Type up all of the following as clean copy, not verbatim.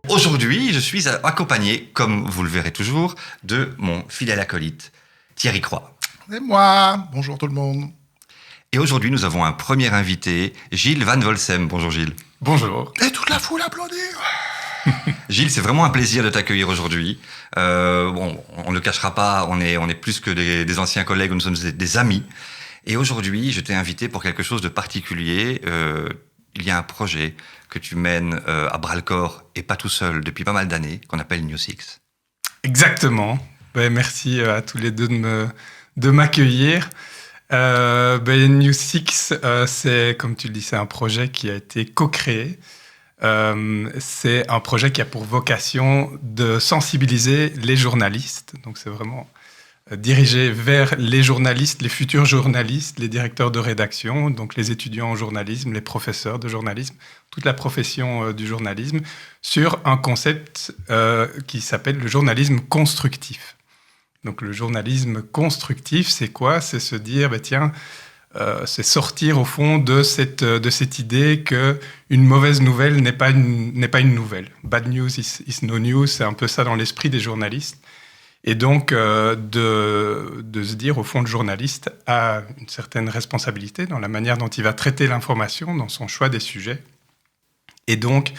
Aujourd'hui, je suis accompagné, comme vous le verrez toujours, de mon fidèle acolyte, Thierry Croix. Et moi, bonjour tout le monde. Et aujourd'hui, nous avons un premier invité, Gilles Van Volsem. Bonjour Gilles. Bonjour. Et toute la foule applaudit. Gilles, c'est vraiment un plaisir de t'accueillir aujourd'hui. On ne le cachera pas, on est plus que des anciens collègues, nous sommes des amis. Et aujourd'hui, je t'ai invité pour quelque chose de particulier. Il y a un projet que tu mènes à bras-le-corps et pas tout seul depuis pas mal d'années, qu'on appelle New Six. Exactement. Merci à tous les deux de m'accueillir. New Six, c'est, comme tu le dis, c'est un projet qui a été co-créé. C'est un projet qui a pour vocation de sensibiliser les journalistes. Donc c'est vraiment dirigé vers les journalistes, les futurs journalistes, les directeurs de rédaction, donc les étudiants en journalisme, les professeurs de journalisme, toute la profession du journalisme, sur un concept qui s'appelle le journalisme constructif. Donc le journalisme constructif, c'est quoi ? C'est se dire, c'est sortir au fond de cette idée qu'une mauvaise nouvelle n'est pas une nouvelle. Bad news is no news, c'est un peu ça dans l'esprit des journalistes. Et donc, de se dire, au fond, le journaliste a une certaine responsabilité dans la manière dont il va traiter l'information, dans son choix des sujets. Et donc,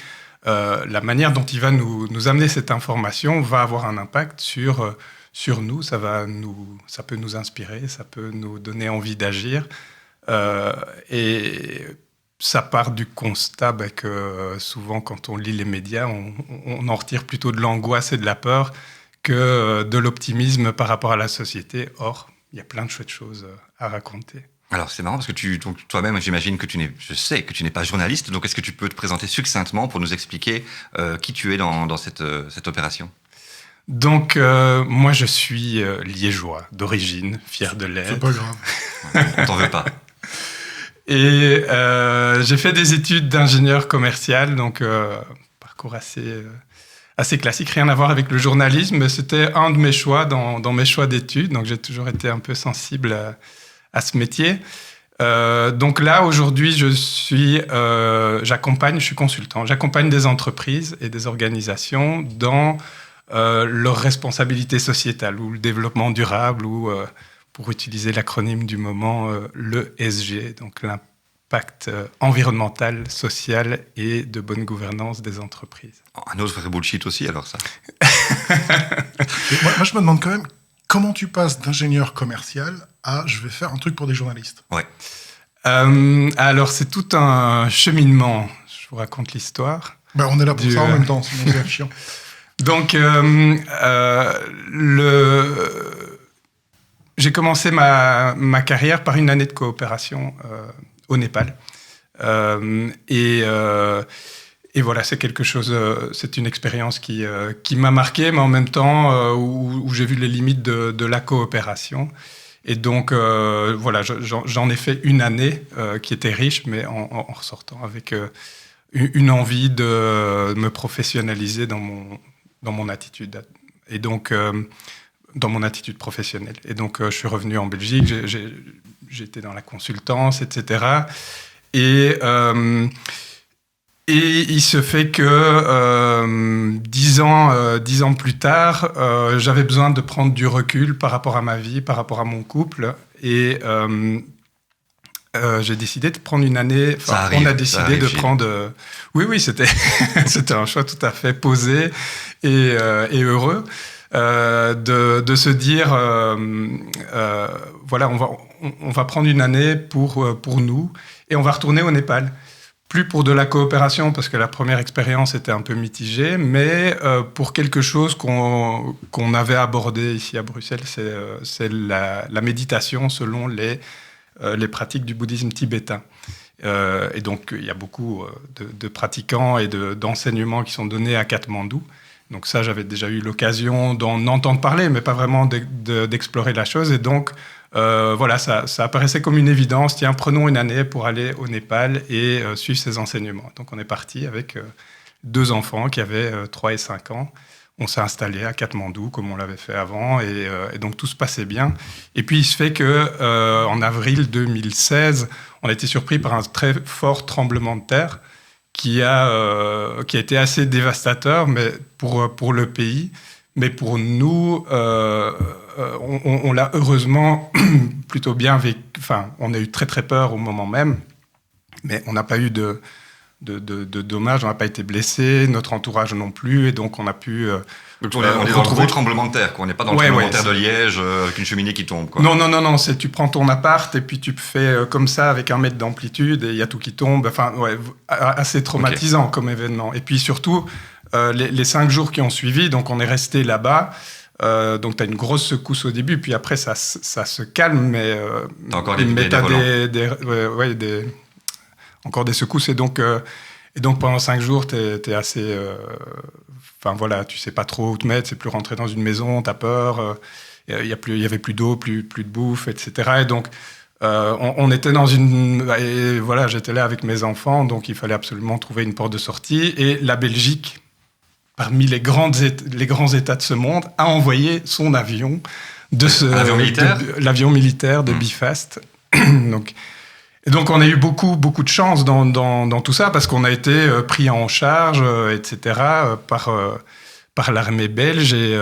la manière dont il va nous amener cette information va avoir un impact sur nous. Ça peut nous inspirer, ça peut nous donner envie d'agir. Et ça part du constat que souvent, quand on lit les médias, on en retire plutôt de l'angoisse et de la peur que de l'optimisme par rapport à la société. Or, il y a plein de chouettes choses à raconter. Alors, c'est marrant parce que toi-même, j'imagine que je sais que tu n'es pas journaliste, donc est-ce que tu peux te présenter succinctement pour nous expliquer qui tu es dans cette opération ? Donc, moi, je suis liégeois d'origine, fier de l'être. C'est pas grave. On t'en veut pas. Et j'ai fait des études d'ingénieur commercial, donc parcours assez classique, rien à voir avec le journalisme, mais c'était un de mes choix dans mes choix d'études, donc j'ai toujours été un peu sensible à ce métier. Donc là, aujourd'hui, je suis consultant, j'accompagne des entreprises et des organisations dans leur responsabilité sociétale ou le développement durable ou, pour utiliser l'acronyme du moment, le ESG, donc l'impact environnemental, social et de bonne gouvernance des entreprises. Un autre vrai bullshit aussi, alors ça. moi, je me demande quand même, comment tu passes d'ingénieur commercial à « je vais faire un truc pour des journalistes ». Ouais. Alors, c'est tout un cheminement. Je vous raconte l'histoire. On est là pour ça en même temps, sinon c'est chiant. Donc, j'ai commencé ma carrière par une année de coopération au Népal. Et voilà, c'est quelque chose, c'est une expérience qui m'a marqué, mais en même temps où j'ai vu les limites de la coopération. Et donc, voilà, j'en ai fait une année qui était riche, mais en ressortant avec une envie de me professionnaliser dans mon attitude. Et donc, dans mon attitude professionnelle. Et donc, je suis revenu en Belgique, j'étais dans la consultance, etc. Et il se fait que 10 ans plus tard, j'avais besoin de prendre du recul par rapport à ma vie, par rapport à mon couple. Et j'ai décidé de prendre une année... on a décidé de prendre... Oui, c'était un choix tout à fait posé et heureux. De se dire, voilà, on va prendre une année pour nous et on va retourner au Népal. Plus pour de la coopération, parce que la première expérience était un peu mitigée, mais pour quelque chose qu'on avait abordé ici à Bruxelles, c'est la méditation selon les pratiques du bouddhisme tibétain. Et donc, il y a beaucoup de pratiquants et d'enseignements qui sont donnés à Katmandou. Donc ça, j'avais déjà eu l'occasion d'en entendre parler, mais pas vraiment d'explorer la chose. Et donc, voilà, ça apparaissait comme une évidence. Tiens, prenons une année pour aller au Népal et suivre ces enseignements. Donc on est parti avec 2 enfants qui avaient 3 et 5 ans. On s'est installé à Katmandou, comme on l'avait fait avant, et donc tout se passait bien. Et puis il se fait qu'en avril 2016, on a été surpris par un très fort tremblement de terre qui a été assez dévastateur mais pour le pays. Mais pour nous, on l'a heureusement plutôt bien vécu. Enfin, on a eu très très peur au moment même, mais on n'a pas eu de dommages, on n'a pas été blessés, notre entourage non plus, et donc on a pu donc on est dans le gros tremblement de terre, quoi. On n'est pas dans le tremblement de terre de Liège avec une cheminée qui tombe, quoi. Non, tu prends ton appart et puis tu fais comme ça avec 1 mètre d'amplitude et il y a tout qui tombe. Enfin, assez traumatisant comme événement. Et puis surtout, les 5 jours qui ont suivi, donc on est resté là-bas. Donc tu as une grosse secousse au début, puis après ça se calme, mais t'as encore encore des secousses. Et donc pendant 5 jours, t'es assez... Enfin voilà, tu sais pas trop où te mettre, c'est plus rentrer dans une maison, t'as peur, il y avait plus d'eau, plus de bouffe, etc. Et donc on était dans une... Et voilà, j'étais là avec mes enfants, donc il fallait absolument trouver une porte de sortie. Et la Belgique, parmi les grands États de ce monde, a envoyé son avion l'avion militaire de Bifast. Donc on a eu beaucoup de chance dans tout ça parce qu'on a été pris en charge, etc. par l'armée belge et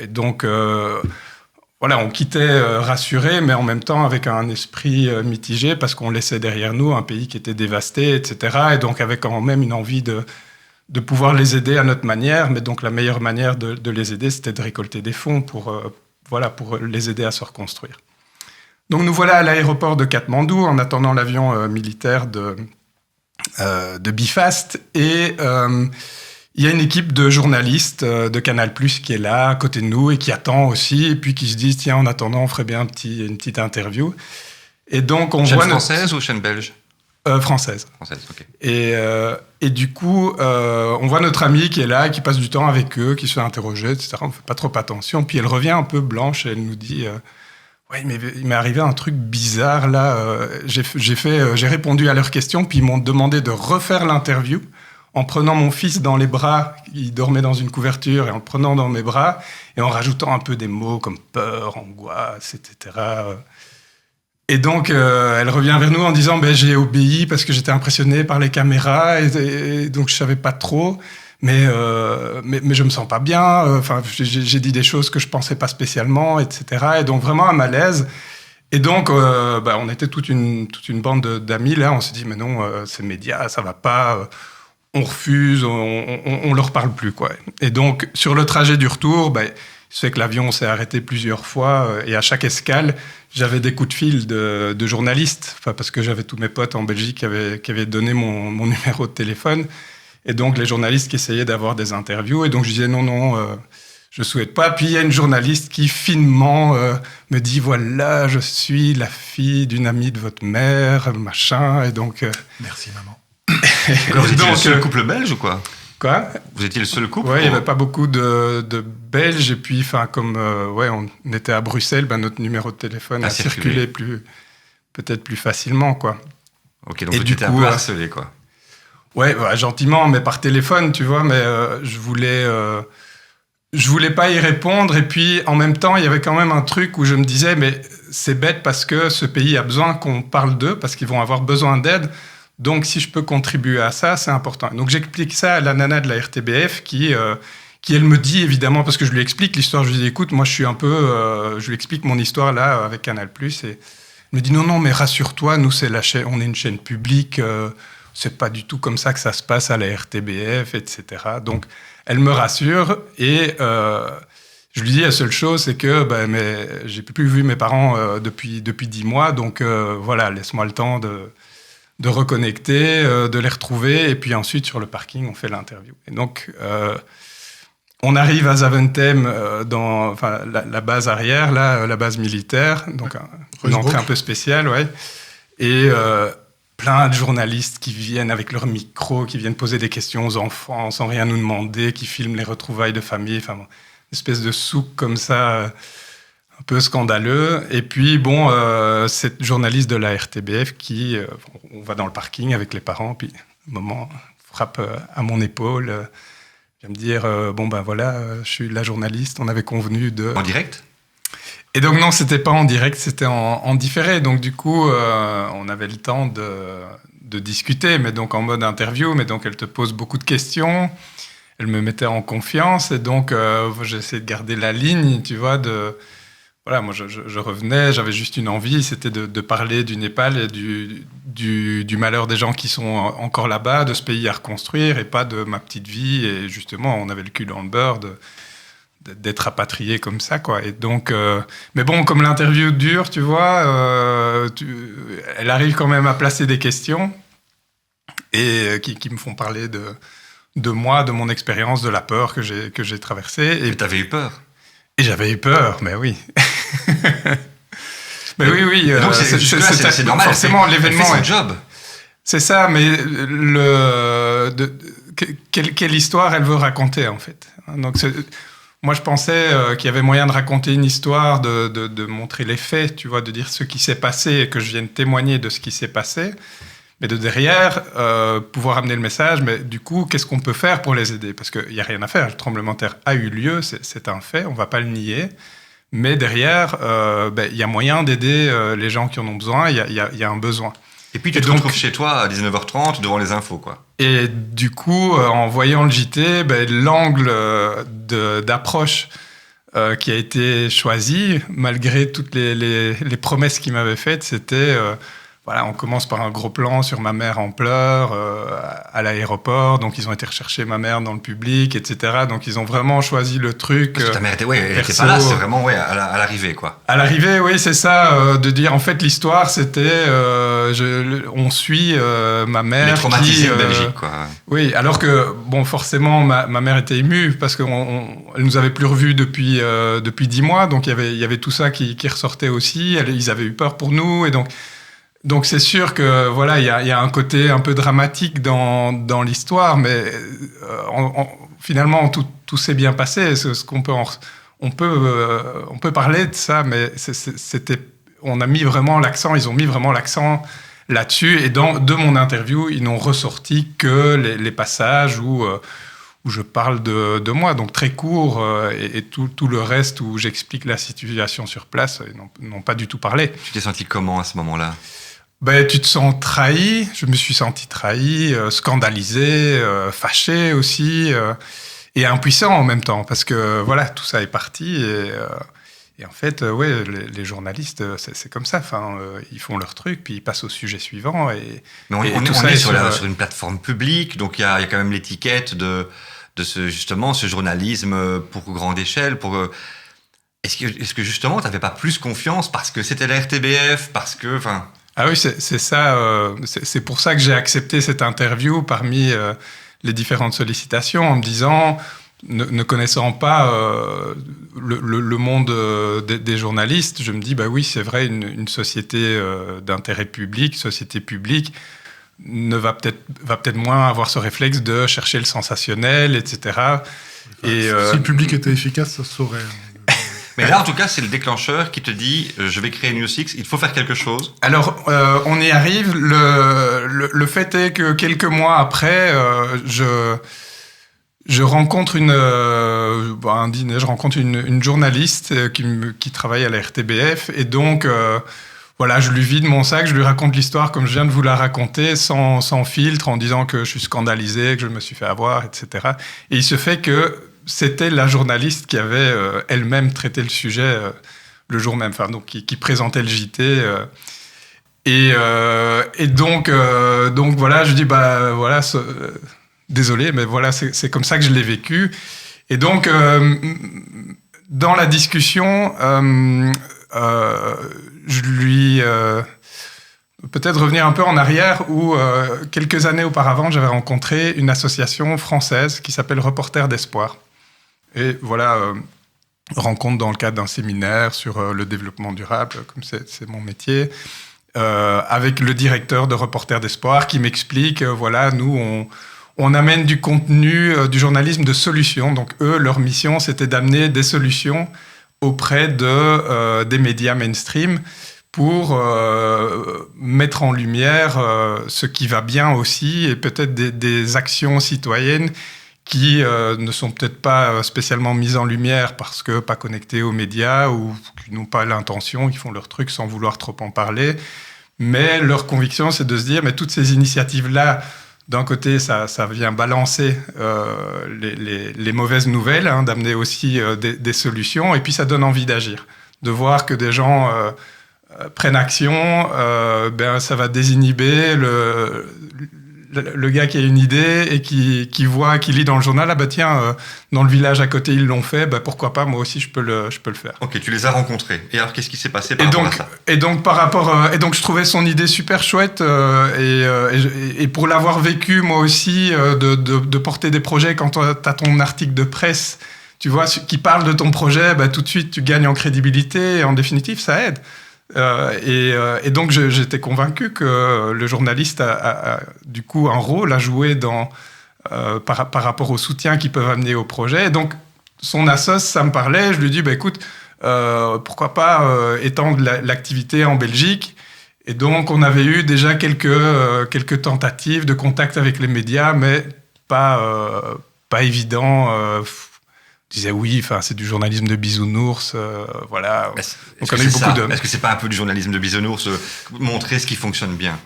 donc voilà, on quittait rassuré, mais en même temps avec un esprit mitigé parce qu'on laissait derrière nous un pays qui était dévasté, etc. Et donc avec quand même une envie de pouvoir les aider à notre manière, mais donc la meilleure manière de les aider, c'était de récolter des fonds pour les aider à se reconstruire. Donc nous voilà à l'aéroport de Katmandou en attendant l'avion militaire de Bifast et il y a une équipe de journalistes de Canal+ qui est là à côté de nous et qui attend aussi et puis qui se disent tiens en attendant on ferait bien une petite interview et donc on chaîne voit française ou chaîne belge? Française. Française, ok. Et du coup, on voit notre amie qui est là, qui passe du temps avec eux, qui se fait interroger, etc. On ne fait pas trop attention. Puis elle revient un peu blanche et elle nous dit ouais, mais il m'est arrivé un truc bizarre là. J'ai répondu à leurs questions, puis ils m'ont demandé de refaire l'interview en prenant mon fils dans les bras. Il dormait dans une couverture et en le prenant dans mes bras et en rajoutant un peu des mots comme peur, angoisse, etc. Et donc, elle revient vers nous en disant j'ai obéi parce que j'étais impressionné par les caméras et donc je savais pas trop, mais je me sens pas bien. Enfin, j'ai dit des choses que je pensais pas spécialement, etc. Et donc vraiment un malaise. Et donc, on était toute une bande d'amis là. On s'est dit mais non, ces médias, ça va pas. On refuse, on leur parle plus quoi. Et donc sur le trajet du retour, il se fait que l'avion s'est arrêté plusieurs fois et à chaque escale, j'avais des coups de fil de journalistes, parce que j'avais tous mes potes en Belgique qui avaient donné mon numéro de téléphone. Et donc, les journalistes qui essayaient d'avoir des interviews. Et donc, je disais non, je ne souhaite pas. Puis, il y a une journaliste qui, finement, me dit, voilà, je suis la fille d'une amie de votre mère, machin. Et donc... Merci, maman. Vous étiez le seul couple belge ou quoi? Quoi? Vous étiez le seul couple? Oui, il n'y avait pas beaucoup de Belges. Et puis, comme on était à Bruxelles, notre numéro de téléphone a circulé peut-être plus facilement, quoi. Ok, donc tu étais un peu harcelé, quoi. Ouais, gentiment, mais par téléphone, tu vois. Mais je voulais pas y répondre. Et puis, en même temps, il y avait quand même un truc où je me disais, mais c'est bête parce que ce pays a besoin qu'on parle d'eux, parce qu'ils vont avoir besoin d'aide. Donc, si je peux contribuer à ça, c'est important. Donc, j'explique ça à la nana de la RTBF qui elle me dit, évidemment, parce que je lui explique l'histoire, je lui dis, écoute, moi, je lui explique mon histoire, là, avec Canal+, et elle me dit, non, mais rassure-toi, nous, on est une chaîne publique, c'est pas du tout comme ça que ça se passe à la RTBF, etc. Donc, elle me rassure, et je lui dis, la seule chose, c'est que mais j'ai plus vu mes parents depuis 10 mois, donc voilà, laisse-moi le temps de reconnecter, de les retrouver, et puis ensuite, sur le parking, on fait l'interview. Et donc, on arrive à Zaventem, dans la base arrière, là, la base militaire, donc une entrée un peu spéciale, ouais. Et plein de journalistes qui viennent avec leur micro, qui viennent poser des questions aux enfants sans rien nous demander, qui filment les retrouvailles de famille, une espèce de souk comme ça, un peu scandaleux. Et puis, cette journaliste de la RTBF on va dans le parking avec les parents, puis un moment, frappe à mon épaule, vient me dire, voilà, je suis la journaliste, on avait convenu de... En direct? Et donc non, c'était pas en direct, c'était en différé. Donc du coup, on avait le temps de de discuter, mais donc en mode interview, mais donc elle te pose beaucoup de questions. Elle me mettait en confiance et donc j'essayais de garder la ligne, tu vois, voilà, moi je revenais, j'avais juste une envie, c'était de parler du Népal et du malheur des gens qui sont encore là-bas, de ce pays à reconstruire et pas de ma petite vie. Et justement, on avait le cul dans le beurre d'être rapatrié comme ça, quoi. Et donc, mais bon, comme l'interview dure, tu vois, elle arrive quand même à placer des questions et qui me font parler de moi, de mon expérience, de la peur que j'ai traversée. Et t'avais eu peur. Et j'avais eu peur, mais oui. Mais oui. Donc c'est normal. Forcément, l'événement est son job. C'est ça, mais quelle histoire elle veut raconter, en fait. Donc, moi, je pensais qu'il y avait moyen de raconter une histoire, de montrer les faits, tu vois, de dire ce qui s'est passé et que je vienne témoigner de ce qui s'est passé. Mais de derrière, pouvoir amener le message, mais du coup, qu'est-ce qu'on peut faire pour les aider? Parce qu'il n'y a rien à faire. Le tremblement de terre a eu lieu, c'est un fait, on ne va pas le nier. Mais derrière, il y a moyen d'aider les gens qui en ont besoin, il y a un besoin. Et puis tu te retrouves chez toi à 19h30 devant les infos, quoi. Et du coup, en voyant le JT, l'angle d'approche qui a été choisi, malgré toutes les promesses qu'ils m'avaient faites, c'était... Voilà, on commence par un gros plan sur ma mère en pleurs à l'aéroport. Donc, ils ont été rechercher ma mère dans le public, etc. Donc, ils ont vraiment choisi le truc. Parce que ta mère elle était pas là, c'est vraiment à l'arrivée, quoi. À l'arrivée, oui, c'est ça. De dire, en fait, l'histoire, c'était... on suit ma mère. Elle est traumatisée en Belgique, quoi. Oui, alors que, bon, forcément, ma mère était émue parce qu'elle nous avait plus revus depuis 10 mois. Donc, il y avait tout ça qui ressortait aussi. Ils avaient eu peur pour nous. Et donc c'est sûr que voilà, il y a un côté un peu dramatique dans l'histoire, mais finalement tout s'est bien passé. Ce qu'on peut on peut parler de ça, mais on a mis vraiment l'accent. Ils ont mis vraiment l'accent là-dessus. Et de mon interview, ils n'ont ressorti que les passages où je parle de moi, donc très court, et tout le reste où j'explique la situation sur place, ils n'ont pas du tout parlé. Tu t'es senti comment à ce moment-là? Tu te sens trahi. Je me suis senti trahi, scandalisé, fâché aussi, et impuissant en même temps, parce que voilà, tout ça est parti. Et en fait, les journalistes, c'est comme ça. Enfin, ils font leur truc, puis ils passent au sujet suivant. Mais on est sur une plateforme publique, donc il y a quand même l'étiquette de ce journalisme pour grande échelle. Est-ce que justement, tu n'avais pas plus confiance parce que c'était la RTBF, parce que... Ah oui, c'est ça. C'est pour ça que j'ai accepté cette interview parmi les différentes sollicitations, en me disant, ne connaissant pas le monde des journalistes, je me dis, oui, c'est vrai, une société d'intérêt public, société publique, va peut-être moins avoir ce réflexe de chercher le sensationnel, etc. Si le public était efficace, ça se saurait. Mais là, en tout cas, c'est le déclencheur qui te dit je vais créer News 6, il faut faire quelque chose. Alors, on y arrive. Le fait est que quelques mois après, je rencontre un dîner, je rencontre une journaliste qui travaille à la RTBF. Et donc, voilà, je lui vide mon sac, je lui raconte l'histoire comme je viens de vous la raconter, sans filtre, en disant que je suis scandalisé, que je me suis fait avoir, etc. Et il se fait que c'était la journaliste qui avait elle-même traité le sujet le jour même, donc qui présentait le JT. Et donc voilà, je dis voilà, désolé, mais voilà, c'est comme ça que je l'ai vécu. Et donc dans la discussion, je lui peut-être revenir un peu en arrière où quelques années auparavant, j'avais rencontré une association française qui s'appelle Reporters d'Espoir. Et voilà, rencontre dans le cadre d'un séminaire sur le développement durable, comme c'est mon métier, avec le directeur de Reporters d'Espoir qui m'explique, voilà, nous, on amène du contenu, du journalisme de solutions. Donc eux, leur mission, c'était d'amener des solutions auprès des médias mainstream pour mettre en lumière ce qui va bien aussi et peut-être des actions citoyennes qui ne sont peut-être pas spécialement mises en lumière parce que pas connectées aux médias ou qui n'ont pas l'intention, ils font leur truc sans vouloir trop en parler, Mais leur conviction, c'est de se dire, mais toutes ces initiatives-là, d'un côté, ça vient balancer les mauvaises nouvelles, hein, d'amener aussi des solutions, et puis ça donne envie d'agir, de voir que des gens prennent action, ça va désinhiber le gars qui a une idée et qui voit, qui lit dans le journal, dans le village à côté ils l'ont fait, pourquoi pas, moi aussi je peux le faire. Ok, tu les as rencontrés. Et alors qu'est-ce qui s'est passé par rapport à ça ? Et donc je trouvais son idée super chouette et pour l'avoir vécu moi aussi, de porter des projets quand tu as ton article de presse, tu vois, qui parle de ton projet, tout de suite tu gagnes en crédibilité et en définitive ça aide. Et donc j'étais convaincu que le journaliste a du coup un rôle à jouer par rapport au soutien qu'ils peuvent amener au projet. Et donc son assos, ça me parlait, je lui dis écoute, pourquoi pas étendre l'activité en Belgique. Et donc on avait eu déjà quelques tentatives de contact avec les médias, mais pas évident. Je disais oui, c'est du journalisme de bisounours, voilà. Donc on a eu beaucoup de. Est-ce que c'est pas un peu du journalisme de bisounours, montrer ce qui fonctionne bien ?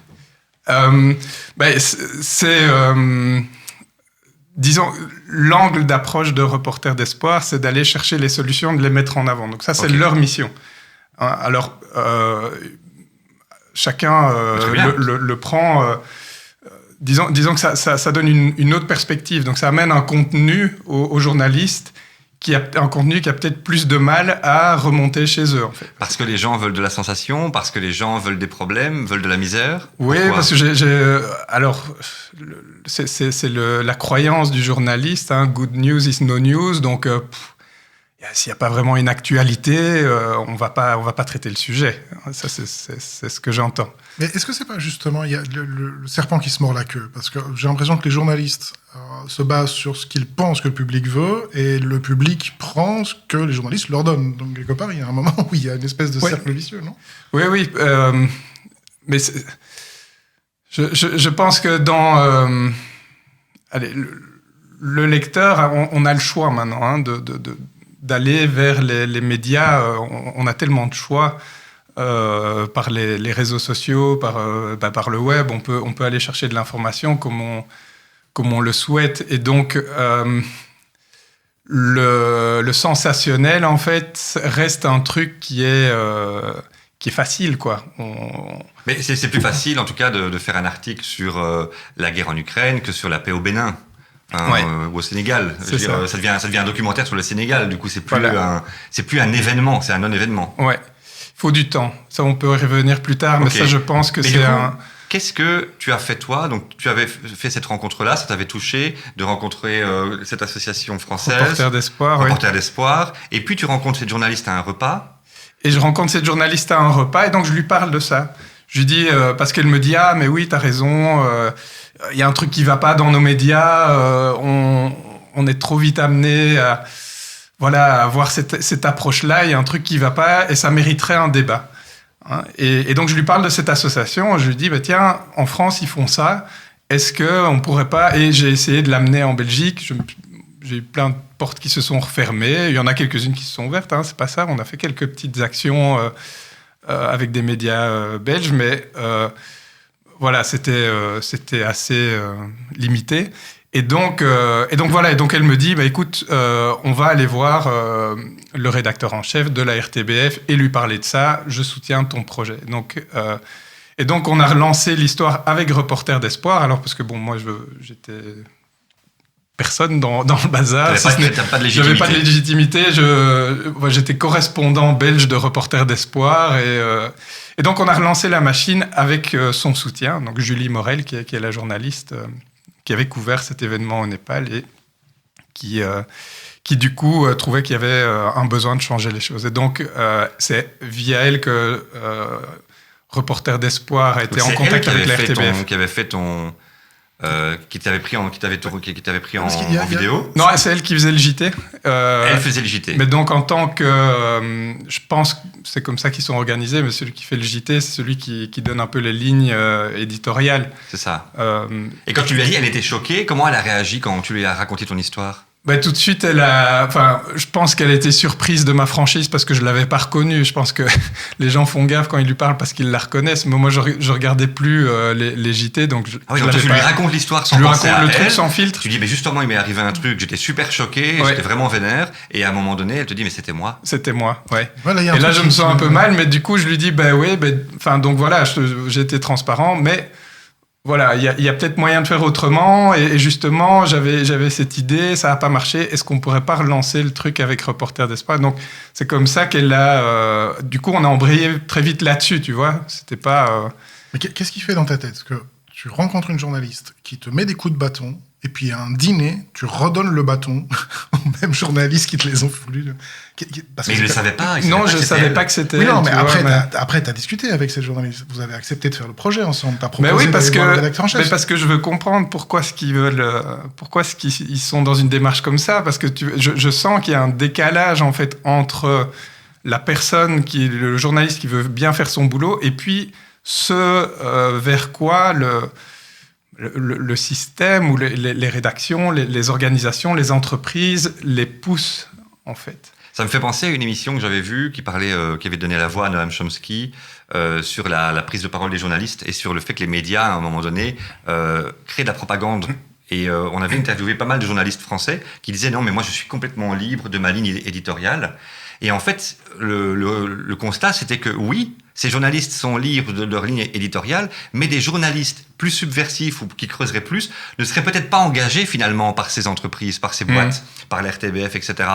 Disons, l'angle d'approche de Reporters d'Espoir, c'est d'aller chercher les solutions, de les mettre en avant. Donc ça, c'est leur mission. Alors, chacun le prend. Disons que ça donne une autre perspective. Donc ça amène un contenu aux journalistes un contenu qui a peut-être plus de mal à remonter chez eux, en fait. Parce que les gens veulent de la sensation, parce que les gens veulent des problèmes, veulent de la misère. Oui, pourquoi ? Parce que alors, c'est la croyance du journaliste, hein, good news is no news, donc s'il n'y a pas vraiment une actualité, on va pas traiter le sujet. Ça, c'est ce que j'entends. Mais est-ce que c'est pas justement il y a le serpent qui se mord la queue ? Parce que j'ai l'impression que les journalistes se basent sur ce qu'ils pensent que le public veut, et le public prend ce que les journalistes leur donnent. Donc quelque part, il y a un moment où il y a une espèce de cercle vicieux, non ? Oui. Mais je pense que dans le lecteur, on a le choix maintenant, hein, d'aller vers les médias. On a tellement de choix par les réseaux sociaux, par le web. On peut aller chercher de l'information comme on le souhaite. Et donc, le sensationnel, en fait, reste un truc qui est facile, quoi. Mais c'est plus facile, en tout cas, de faire un article sur la guerre en Ukraine que sur la paix au Bénin. Ou au Sénégal. Ça devient un documentaire sur le Sénégal. Du coup, c'est plus un événement, c'est un non-événement. Ouais. Il faut du temps. Ça, on peut y revenir plus tard, mais ça, je pense que c'est un... Qu'est-ce que tu as fait, toi ? Donc, tu avais fait cette rencontre-là, ça t'avait touché de rencontrer cette association française. Reporters d'Espoir, Reporters d'Espoir. Et puis, tu rencontres cette journaliste à un repas. Et je rencontre cette journaliste à un repas, et donc je lui parle de ça. Je lui dis, parce qu'elle me dit, ah, mais oui, t'as raison, y a un truc qui va pas dans nos médias, on est trop vite amené à avoir cette approche-là, il y a un truc qui va pas, et ça mériterait un débat. Hein, et donc je lui parle de cette association, je lui dis, tiens, en France, ils font ça, est-ce qu'on pourrait pas... Et j'ai essayé de l'amener en Belgique, j'ai eu plein de portes qui se sont refermées, il y en a quelques-unes qui se sont ouvertes, hein, c'est pas ça, on a fait quelques petites actions avec des médias belges, mais c'était assez limité. Et donc elle me dit, écoute, on va aller voir le rédacteur en chef de la RTBF et lui parler de ça, je soutiens ton projet. Et donc on a relancé l'histoire avec Reporters d'Espoir, alors parce que moi j'étais personne dans le bazar. J'avais pas de légitimité. J'étais correspondant belge de Reporters d'Espoir et donc on a relancé la machine avec son soutien, donc Julie Morel qui est la journaliste qui avait couvert cet événement au Népal et qui du coup trouvait qu'il y avait un besoin de changer les choses. Et donc c'est via elle que Reporters d'Espoir a été en contact avec la RTBF. Qui avait fait ton... qui t'avait pris en vidéo. Non, c'est elle qui faisait le JT. Elle faisait le JT. Mais donc en tant que... je pense que c'est comme ça qu'ils sont organisés, mais celui qui fait le JT, c'est celui qui donne un peu les lignes éditoriales. C'est ça. Et quand tu lui as dit, elle était choquée. Comment elle a réagi quand tu lui as raconté ton histoire ? Tout de suite, je pense qu'elle était surprise de ma franchise parce que je l'avais pas reconnue. Je pense que les gens font gaffe quand ils lui parlent parce qu'ils la reconnaissent. Mais moi, je regardais plus les JT, donc donc tu lui racontes l'histoire sans penser à elle. Je lui raconte le truc sans filtre. Tu dis, mais justement, il m'est arrivé un truc, j'étais super choqué, j'étais vraiment vénère. Et à un moment donné, elle te dit, mais c'était moi. C'était moi, ouais. Voilà, et là, je me sens un peu mal, mais du coup, je lui dis, donc voilà, j'ai été transparent, mais... Voilà, il y a peut-être moyen de faire autrement. Et justement, j'avais cette idée, ça n'a pas marché. Est-ce qu'on ne pourrait pas relancer le truc avec Reporter d'Espoir? Donc, c'est comme ça qu'elle a... du coup, on a embrayé très vite là-dessus, tu vois. C'était pas... Mais qu'est-ce qui fait dans ta tête? Parce que tu rencontres une journaliste qui te met des coups de bâton, et puis à un dîner, tu redonnes le bâton aux mêmes journalistes qui te les ont foulus. Mais il ne le savait pas. Non, je ne savais pas que c'était elle. Non, mais après, tu as discuté avec cette journaliste. Vous avez accepté de faire le projet ensemble. Tu as proposé oui, parce d'aller voir le rédacteur en chef. Parce que je veux comprendre pourquoi est-ce qu'ils veulent, pourquoi est-ce qu'ils sont dans une démarche comme ça. Parce que je sens qu'il y a un décalage en fait entre la personne, le journaliste qui veut bien faire son boulot, et puis ce vers quoi le système ou les rédactions, les organisations, les entreprises les poussent, en fait. Ça me fait penser à une émission que j'avais vue qui avait donné la voix à Noam Chomsky sur la prise de parole des journalistes et sur le fait que les médias, à un moment donné, créent de la propagande. Et on avait interviewé pas mal de journalistes français qui disaient « Non, mais moi, je suis complètement libre de ma ligne éditoriale ». Et en fait, le constat, c'était que oui, ces journalistes sont libres de leur ligne éditoriale, mais des journalistes plus subversifs ou qui creuseraient plus ne seraient peut-être pas engagés finalement par ces entreprises, par ces boîtes, par l'RTBF, etc.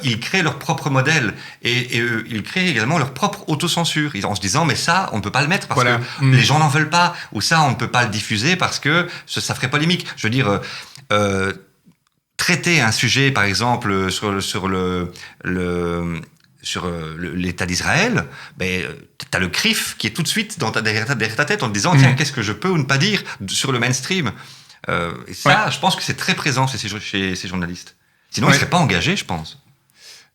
Ils créent leur propre modèle et ils créent également leur propre autocensure en se disant mais ça, on ne peut pas le mettre parce que les gens n'en veulent pas, ou ça, on ne peut pas le diffuser parce que ça ferait polémique. Je veux dire... traiter un sujet, par exemple, sur l'État d'Israël, t'as le CRIF qui est tout de suite derrière ta tête en te disant tiens, qu'est-ce que je peux ou ne pas dire sur le mainstream. Et ça, je pense que c'est très présent chez ces journalistes. Sinon, ils ne seraient pas engagés, je pense.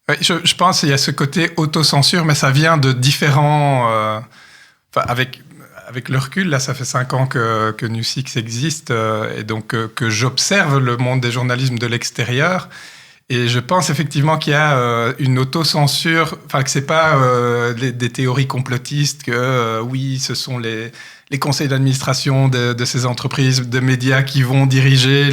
Oui, je pense qu'il y a ce côté autocensure, mais ça vient de différents... Avec le recul, là, ça fait 5 ans que New Six existe et donc que j'observe le monde des journalismes de l'extérieur. Et je pense effectivement qu'il y a une autocensure, que c'est pas des théories complotistes, que oui, ce sont les conseils d'administration de ces entreprises, de médias qui vont diriger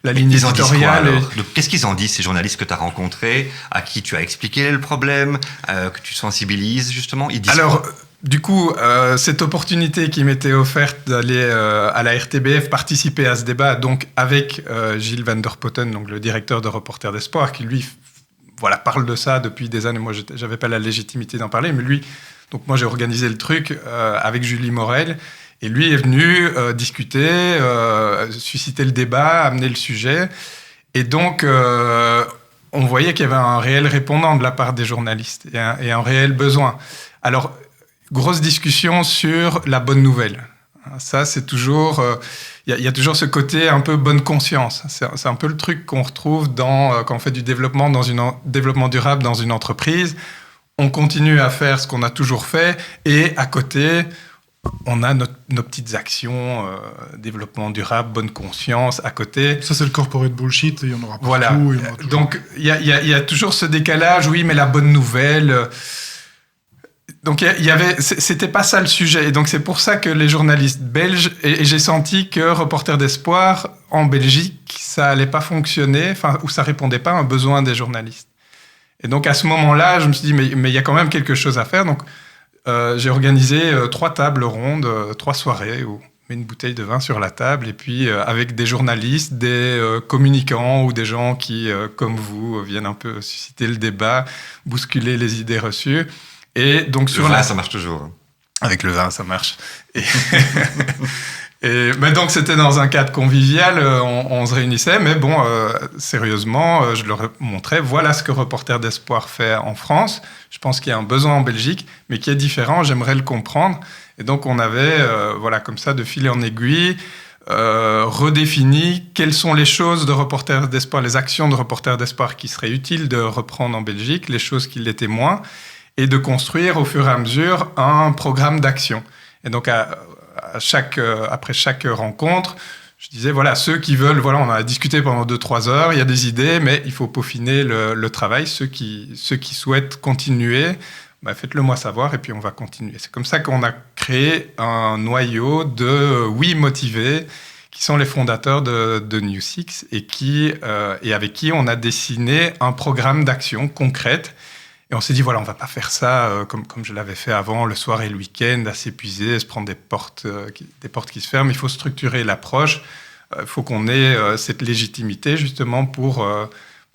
la ligne éditoriale. Qu'est-ce qu'ils en disent, ces journalistes que tu as rencontrés, à qui tu as expliqué le problème, que tu sensibilises justement? Ils disent quoi? Du coup, cette opportunité qui m'était offerte d'aller à la RTBF participer à ce débat, donc avec Gilles Van der Potten, donc le directeur de Reporter d'Espoir, qui lui parle de ça depuis des années. Moi, j'avais pas la légitimité d'en parler, mais lui, donc moi j'ai organisé le truc avec Julie Morel, et lui est venu discuter, susciter le débat, amener le sujet, et donc on voyait qu'il y avait un réel répondant de la part des journalistes et un réel besoin. Alors, grosse discussion sur la bonne nouvelle. Ça, c'est toujours... Il y a toujours ce côté un peu bonne conscience. C'est un peu le truc qu'on retrouve quand on fait du développement développement durable dans une entreprise. On continue à faire ce qu'on a toujours fait et à côté, on a nos petites actions, développement durable, bonne conscience à côté. Ça, c'est le corporate bullshit, il y en aura partout. Voilà. Donc, il y a toujours ce décalage. Oui, mais la bonne nouvelle... Donc, c'était pas ça le sujet. Et donc, c'est pour ça que les journalistes belges, et j'ai senti que Reporter d'Espoir, en Belgique, ça allait pas fonctionner, ou ça répondait pas à un besoin des journalistes. Et donc, à ce moment-là, je me suis dit, mais il y a quand même quelque chose à faire. Donc, j'ai organisé 3 tables rondes, 3 soirées, où on met une bouteille de vin sur la table, et puis avec des journalistes, des communicants, ou des gens qui, comme vous, viennent un peu susciter le débat, bousculer les idées reçues. Et donc le vin, ça marche toujours. Avec le vin, ça marche. Donc, c'était dans un cadre convivial, on se réunissait, mais bon, sérieusement, je leur montrais, voilà ce que Reporter d'Espoir fait en France. Je pense qu'il y a un besoin en Belgique, mais qui est différent, j'aimerais le comprendre. Et donc, on avait, comme ça, de fil en aiguille, redéfini quelles sont les choses de Reporter d'Espoir, les actions de Reporter d'Espoir qui seraient utiles de reprendre en Belgique, les choses qui l'étaient moins, et de construire au fur et à mesure un programme d'action. Et donc, après chaque rencontre, je disais, voilà, ceux qui veulent, voilà, on a discuté pendant 2-3 heures, il y a des idées, mais il faut peaufiner le travail. Ceux qui souhaitent continuer, faites-le moi savoir et puis on va continuer. C'est comme ça qu'on a créé un noyau de 8 motivés qui sont les fondateurs de New Six et avec qui on a dessiné un programme d'action concrète. Et on s'est dit, voilà, on ne va pas faire ça comme je l'avais fait avant, le soir et le week-end, à s'épuiser, se prendre des portes qui se ferment. Il faut structurer l'approche. Il faut qu'on ait cette légitimité, justement, pour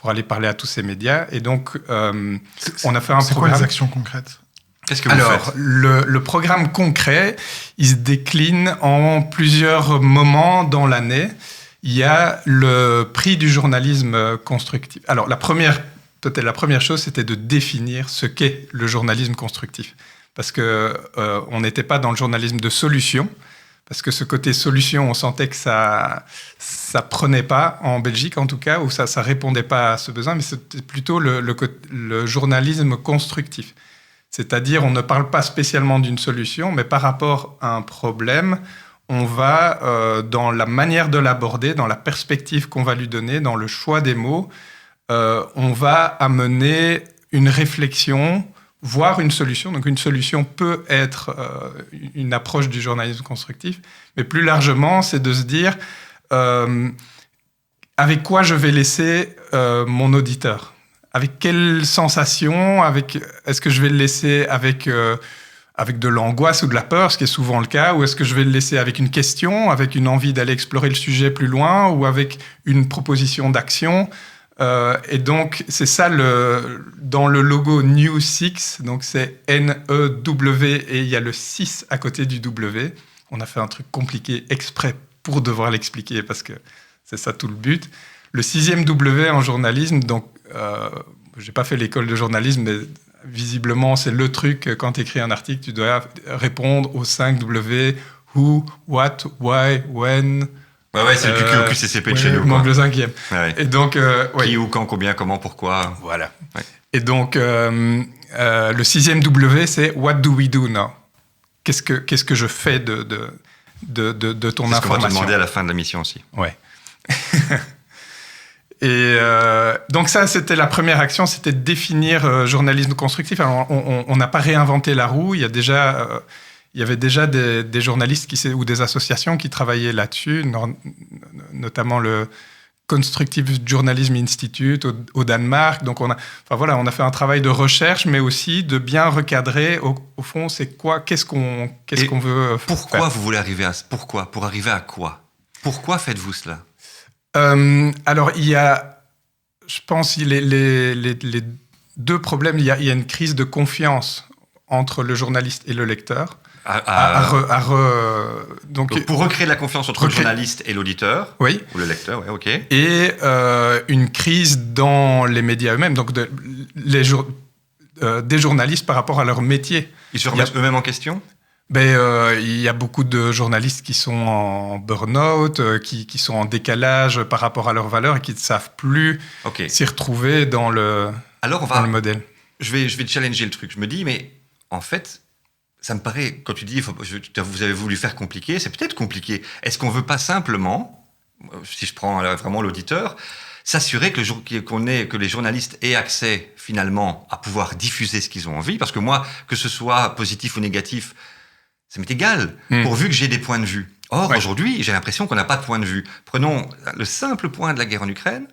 aller parler à tous ces médias. Et donc, on a fait un programme... C'est quoi les actions concrètes ? Qu'est-ce que vous faites ? Le programme concret, il se décline en plusieurs moments dans l'année. Il y a le prix du journalisme constructif. Alors, peut-être la première chose, c'était de définir ce qu'est le journalisme constructif. Parce qu'on n'était pas dans le journalisme de solution, parce que ce côté solution, on sentait que ça prenait pas, en Belgique en tout cas, ou ça répondait pas à ce besoin, mais c'était plutôt le journalisme constructif. C'est-à-dire, on ne parle pas spécialement d'une solution, mais par rapport à un problème, on va, dans la manière de l'aborder, dans la perspective qu'on va lui donner, dans le choix des mots, on va amener une réflexion, voire une solution. Donc une solution peut être une approche du journalisme constructif, mais plus largement, c'est de se dire avec quoi je vais laisser mon auditeur ? Avec quelle sensation ? Est-ce que je vais le laisser avec de l'angoisse ou de la peur, ce qui est souvent le cas, ou est-ce que je vais le laisser avec une question, avec une envie d'aller explorer le sujet plus loin, ou avec une proposition d'action ? Et donc, c'est ça, dans le logo New Six, donc c'est N-E-W, et il y a le 6 à côté du W. On a fait un truc compliqué exprès pour devoir l'expliquer, parce que c'est ça tout le but. Le 6e W en journalisme, donc je n'ai pas fait l'école de journalisme, mais visiblement, c'est le truc, quand tu écris un article, tu dois répondre aux 5 W, who, what, why, when... Ouais, c'est le QCCP de chez nous. Il manque le 5e. Ouais. Et donc, qui, où, quand, combien, comment, pourquoi. Voilà. Ouais. Et donc, le 6e W, c'est what do we do now ? Qu'est-ce que je fais de ton information ? C'est ce qu'on va te demander à la fin de la mission aussi. Ouais. Et donc ça, c'était la première action, c'était de définir journalisme constructif. Alors, on n'a pas réinventé la roue. Il y avait déjà des journalistes ou des associations qui travaillaient là-dessus, notamment le Constructive Journalism Institute au Danemark. Donc on a fait un travail de recherche, mais aussi de bien recadrer au fond, c'est quoi, qu'est-ce qu'on veut faire. Pourquoi vous voulez arriver à pourquoi ? Pour arriver à quoi ? Pourquoi faites-vous cela ? Alors il y a, je pense, les deux problèmes. Il y a une crise de confiance entre le journaliste et le lecteur. Donc pour recréer de la confiance entre le journaliste et l'auditeur, oui, ou le lecteur, ouais, ok. Et une crise dans les médias eux-mêmes, donc des journalistes par rapport à leur métier. Ils se remettent eux-mêmes en question ? Il y a beaucoup de journalistes qui sont en burn-out, qui sont en décalage par rapport à leurs valeurs et qui ne savent plus s'y retrouver dans le modèle. Je vais challenger le truc. Je me dis, mais en fait, ça me paraît, quand tu dis vous avez voulu faire compliqué, c'est peut-être compliqué. Est-ce qu'on ne veut pas simplement, si je prends vraiment l'auditeur, s'assurer que les journalistes aient accès finalement à pouvoir diffuser ce qu'ils ont envie ? Parce que moi, que ce soit positif ou négatif, ça m'est égal, pourvu que j'ai des points de vue. Or, aujourd'hui, j'ai l'impression qu'on n'a pas de point de vue. Prenons le simple point de la guerre en Ukraine.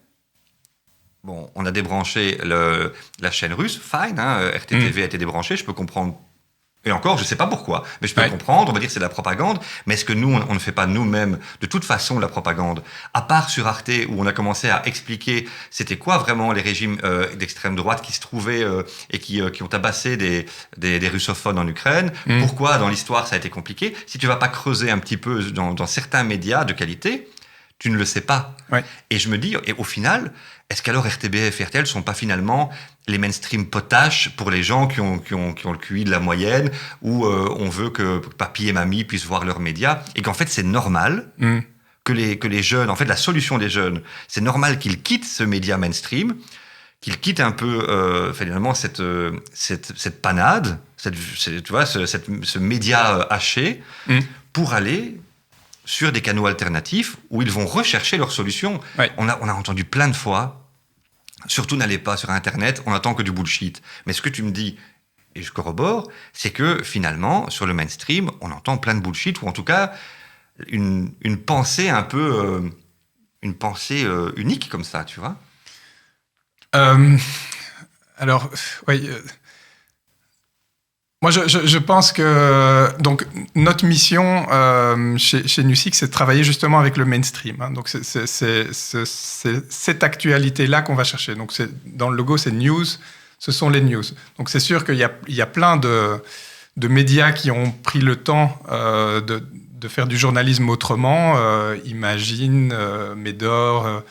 Bon, on a débranché la chaîne russe, fine, RTTV a été débranché, je peux comprendre. Et encore, je ne sais pas pourquoi, mais je peux le comprendre, on va dire que c'est de la propagande, mais est-ce que nous, on ne fait pas nous-mêmes, de toute façon, de la propagande ? À part sur Arte, où on a commencé à expliquer c'était quoi vraiment les régimes d'extrême droite qui se trouvaient et qui ont tabassé des russophones en Ukraine, pourquoi dans l'histoire ça a été compliqué ? Si tu ne vas pas creuser un petit peu dans certains médias de qualité, tu ne le sais pas. Ouais. Et je me dis, et au final, est-ce qu'alors RTBF et RTL ne sont pas finalement les mainstream potaches pour les gens qui ont le QI de la moyenne, où on veut que papy et mamie puissent voir leurs médias, et qu'en fait c'est normal que les jeunes, en fait la solution des jeunes, c'est normal qu'ils quittent ce média mainstream, qu'ils quittent un peu finalement cette panade, ce média haché, pour aller sur des canaux alternatifs où ils vont rechercher leurs solutions. Ouais. On a entendu plein de fois, surtout n'allez pas sur Internet, on n'entend que du bullshit. Mais ce que tu me dis, et je corrobore, c'est que finalement, sur le mainstream, on entend plein de bullshit, ou en tout cas, une pensée un peu... une pensée unique comme ça, tu vois. Alors, oui... Moi, je pense que donc notre mission chez Newsix, c'est de travailler justement avec le mainstream. Hein. Donc, c'est cette actualité-là qu'on va chercher. Donc, dans le logo, c'est news. Ce sont les news. Donc, c'est sûr qu'il y a plein de médias qui ont pris le temps de faire du journalisme autrement. Imagine, Médor,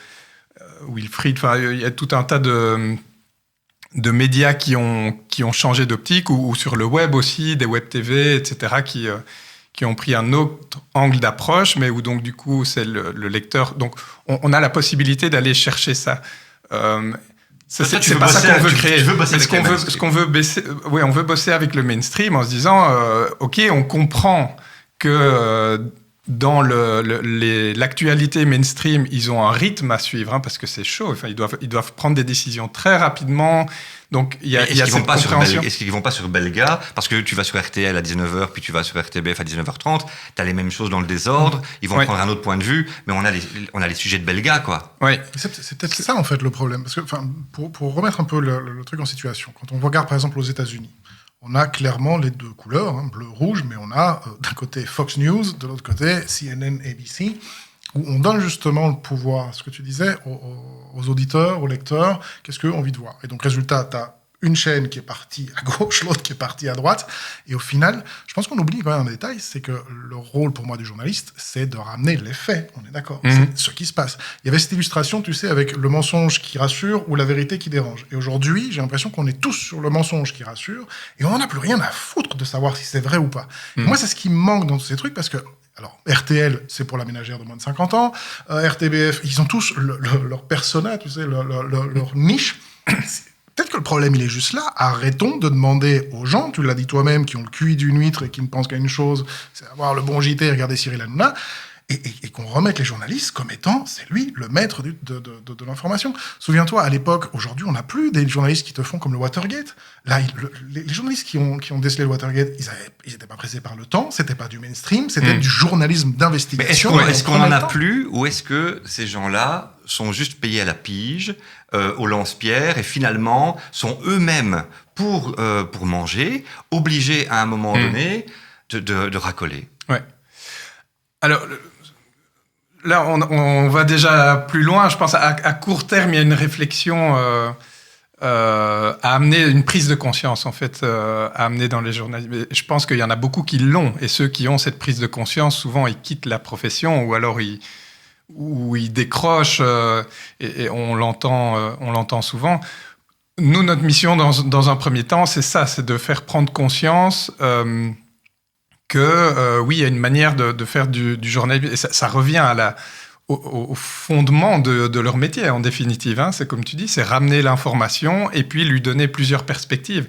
Wilfried. Enfin, il y a tout un tas de médias qui ont changé d'optique, ou sur le web aussi, des web TV, etc., qui ont pris un autre angle d'approche, mais où donc du coup c'est le lecteur. Donc on a la possibilité d'aller chercher ça. C'est pas ça qu'on veut créer. Ce qu'on veut baisser, oui, on veut bosser avec le mainstream en se disant, ok, on comprend que dans l'actualité mainstream, ils ont un rythme à suivre, hein, parce que c'est chaud. Enfin, ils doivent prendre des décisions très rapidement. Donc, il y a cette compréhension. Est-ce qu'ils vont pas sur Belga? Parce que tu vas sur RTL à 19h, puis tu vas sur RTBF à 19h30. Tu as les mêmes choses dans le désordre. Ils vont prendre un autre point de vue. Mais on a les sujets de Belga, quoi. Oui. C'est peut-être ça, en fait, le problème. Parce que, pour remettre un peu le truc en situation, quand on regarde, par exemple, aux États-Unis, on a clairement les deux couleurs, hein, bleu-rouge, mais on a d'un côté Fox News, de l'autre côté CNN, ABC, où on donne justement le pouvoir, ce que tu disais, aux auditeurs, aux lecteurs, qu'est-ce qu'eux ont envie de voir. Et donc, résultat, tu as une chaîne qui est partie à gauche, l'autre qui est partie à droite, et au final, je pense qu'on oublie quand même un détail, c'est que le rôle pour moi du journaliste, c'est de ramener les faits, on est d'accord, c'est ce qui se passe. Il y avait cette illustration, tu sais, avec le mensonge qui rassure ou la vérité qui dérange. Et aujourd'hui, j'ai l'impression qu'on est tous sur le mensonge qui rassure, et on n'en a plus rien à foutre de savoir si c'est vrai ou pas. Et moi, c'est ce qui me manque dans tous ces trucs, parce que alors, RTL, c'est pour la ménagère de moins de 50 ans. RTBF, ils ont tous leur persona, tu sais, leur niche. Peut-être que le problème, il est juste là. Arrêtons de demander aux gens, tu l'as dit toi-même, qui ont le QI d'une huître et qui ne pensent qu'à une chose, c'est avoir le bon JT et regarder Cyril Hanouna, et qu'on remette les journalistes comme étant, c'est lui, le maître de l'information. Souviens-toi, à l'époque, aujourd'hui, on n'a plus des journalistes qui te font comme le Watergate. Là, les journalistes qui ont décelé le Watergate, ils n'étaient pas pressés par le temps, c'était pas du mainstream, c'était du journalisme d'investigation. Mais est-ce qu'on en a plus, ou est-ce que ces gens-là sont juste payés à la pige, au lance-pierre, et finalement sont eux-mêmes, pour manger, obligés à un moment donné de racoler? Ouais. Alors, là, on va déjà plus loin. Je pense à court terme, il y a une réflexion à amener, une prise de conscience, en fait, à amener dans les journalistes. Je pense qu'il y en a beaucoup qui l'ont, et ceux qui ont cette prise de conscience, souvent, ils quittent la profession, ou alors ils décrochent, et on l'entend souvent. Nous, notre mission, dans un premier temps, c'est ça, c'est de faire prendre conscience que oui, il y a une manière de faire du journalisme, et ça revient au fondement de leur métier, en définitive. Hein. C'est comme tu dis, c'est ramener l'information et puis lui donner plusieurs perspectives.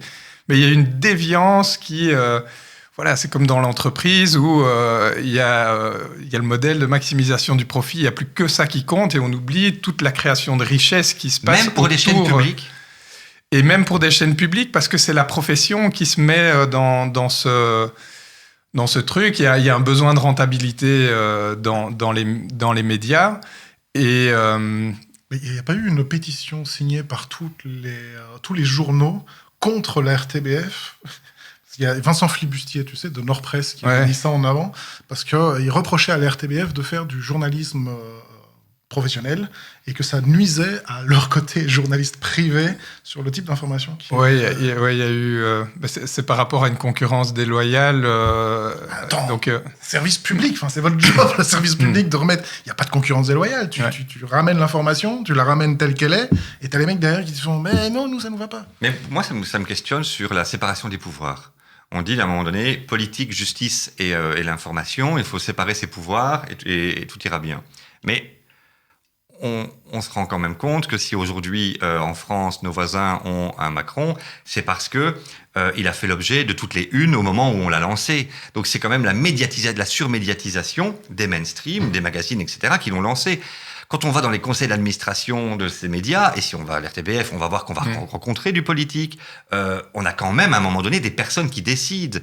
Mais il y a une déviance qui... voilà, c'est comme dans l'entreprise où il y a le modèle de maximisation du profit, il n'y a plus que ça qui compte, et on oublie toute la création de richesse qui se passe même pour des chaînes publiques. Et même pour des chaînes publiques, parce que c'est la profession qui se met dans ce truc. Il y a un besoin de rentabilité dans les médias. Et mais il n'y a pas eu une pétition signée par tous les journaux contre la RTBF? Il y a Vincent Flibustier, tu sais, de Nord-Presse, qui a mis ça en avant, parce qu'il reprochait à la RTBF de faire du journalisme professionnels, et que ça nuisait à leur côté journaliste privé sur le type d'information qui... Oui, il y a eu... c'est par rapport à une concurrence déloyale. Attends, donc, service public, c'est votre job, le service public, de remettre... Il n'y a pas de concurrence déloyale. Tu ramènes l'information, tu la ramènes telle qu'elle est, et tu as les mecs derrière qui te font « Mais non, nous, ça ne nous va pas ». Mais moi, ça me questionne sur la séparation des pouvoirs. On dit à un moment donné, politique, justice et l'information, il faut séparer ces pouvoirs et tout ira bien. Mais on se rend quand même compte que si aujourd'hui, en France, nos voisins ont un Macron, c'est parce que il a fait l'objet de toutes les unes au moment où on l'a lancé. Donc c'est quand même la surmédiatisation des mainstream, des magazines, etc., qui l'ont lancé. Quand on va dans les conseils d'administration de ces médias, et si on va à l'RTBF, on va voir qu'on va rencontrer du politique, on a quand même, à un moment donné, des personnes qui décident.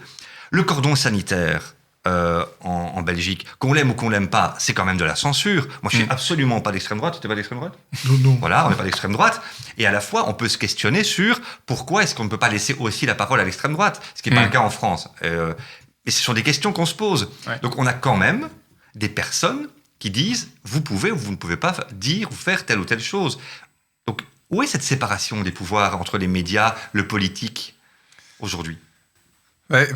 Le cordon sanitaire en Belgique, qu'on l'aime ou qu'on l'aime pas, c'est quand même de la censure. Moi, je suis absolument pas d'extrême droite. Tu n'es pas d'extrême droite ? Non. Voilà, on n'est pas d'extrême droite. Et à la fois, on peut se questionner sur pourquoi est-ce qu'on ne peut pas laisser aussi la parole à l'extrême droite, ce qui n'est pas le cas en France. Et ce sont des questions qu'on se pose. Ouais. Donc, on a quand même des personnes qui disent vous pouvez ou vous ne pouvez pas dire ou faire telle ou telle chose. Donc, où est cette séparation des pouvoirs entre les médias, le politique aujourd'hui ? Ouais,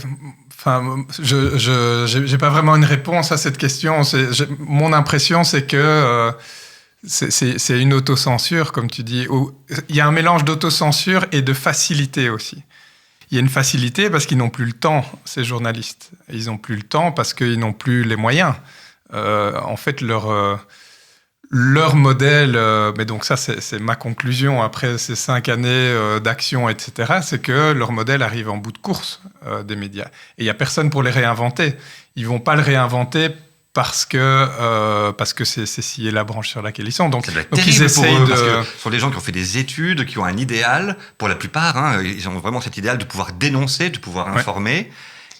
enfin, j'ai pas vraiment une réponse à cette question. Mon impression, c'est que c'est une autocensure, comme tu dis. Il y a un mélange d'autocensure et de facilité aussi. Il y a une facilité parce qu'ils n'ont plus le temps, ces journalistes. Ils n'ont plus le temps parce qu'ils n'ont plus les moyens. En fait, leur modèle, mais donc ça c'est ma conclusion après ces 5 années d'action, etc., c'est que leur modèle arrive en bout de course des médias. Et il n'y a personne pour les réinventer. Ils ne vont pas le réinventer parce que c'est scier la branche sur laquelle ils sont. Donc ils essayent pour eux, parce que ce sont des gens qui ont fait des études, qui ont un idéal, pour la plupart, hein, ils ont vraiment cet idéal de pouvoir dénoncer, de pouvoir informer.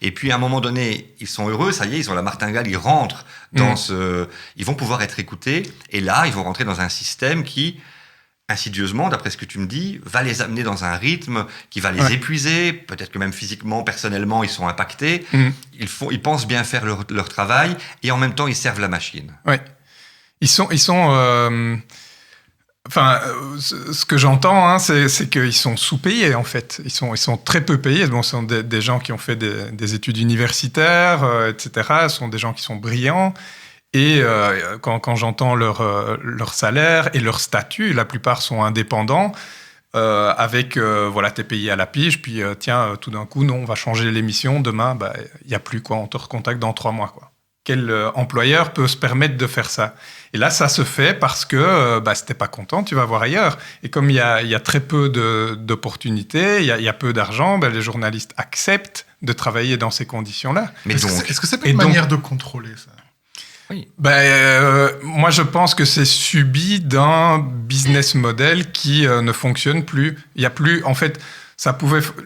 Et puis, à un moment donné, ils sont heureux, ça y est, ils ont la martingale, ils rentrent dans ils vont pouvoir être écoutés. Et là, ils vont rentrer dans un système qui, insidieusement, d'après ce que tu me dis, va les amener dans un rythme qui va les épuiser. Peut-être que même physiquement, personnellement, ils sont impactés. Ils pensent bien faire leur travail et en même temps, ils servent la machine. Oui. Ils sont Enfin, ce que j'entends, hein, c'est qu'ils sont sous-payés, en fait. Ils sont très peu payés. Bon, ce sont des gens qui ont fait des études universitaires, etc. Ce sont des gens qui sont brillants. Et quand j'entends leur salaire et leur statut, la plupart sont indépendants, avec, voilà, t'es payé à la pige, puis tiens, tout d'un coup, non, on va changer l'émission. Demain, il n'y a plus, quoi. On te recontacte dans 3 mois, quoi. Quel employeur peut se permettre de faire ça ? Et là, ça se fait parce que si t'es pas content, tu vas voir ailleurs. Et comme il y a très peu d'opportunités, il y a peu d'argent, les journalistes acceptent de travailler dans ces conditions-là. Mais est-ce que c'est pas une manière de contrôler ça ? Oui. Moi, je pense que c'est subi d'un business model qui ne fonctionne plus. Il y a plus, en fait.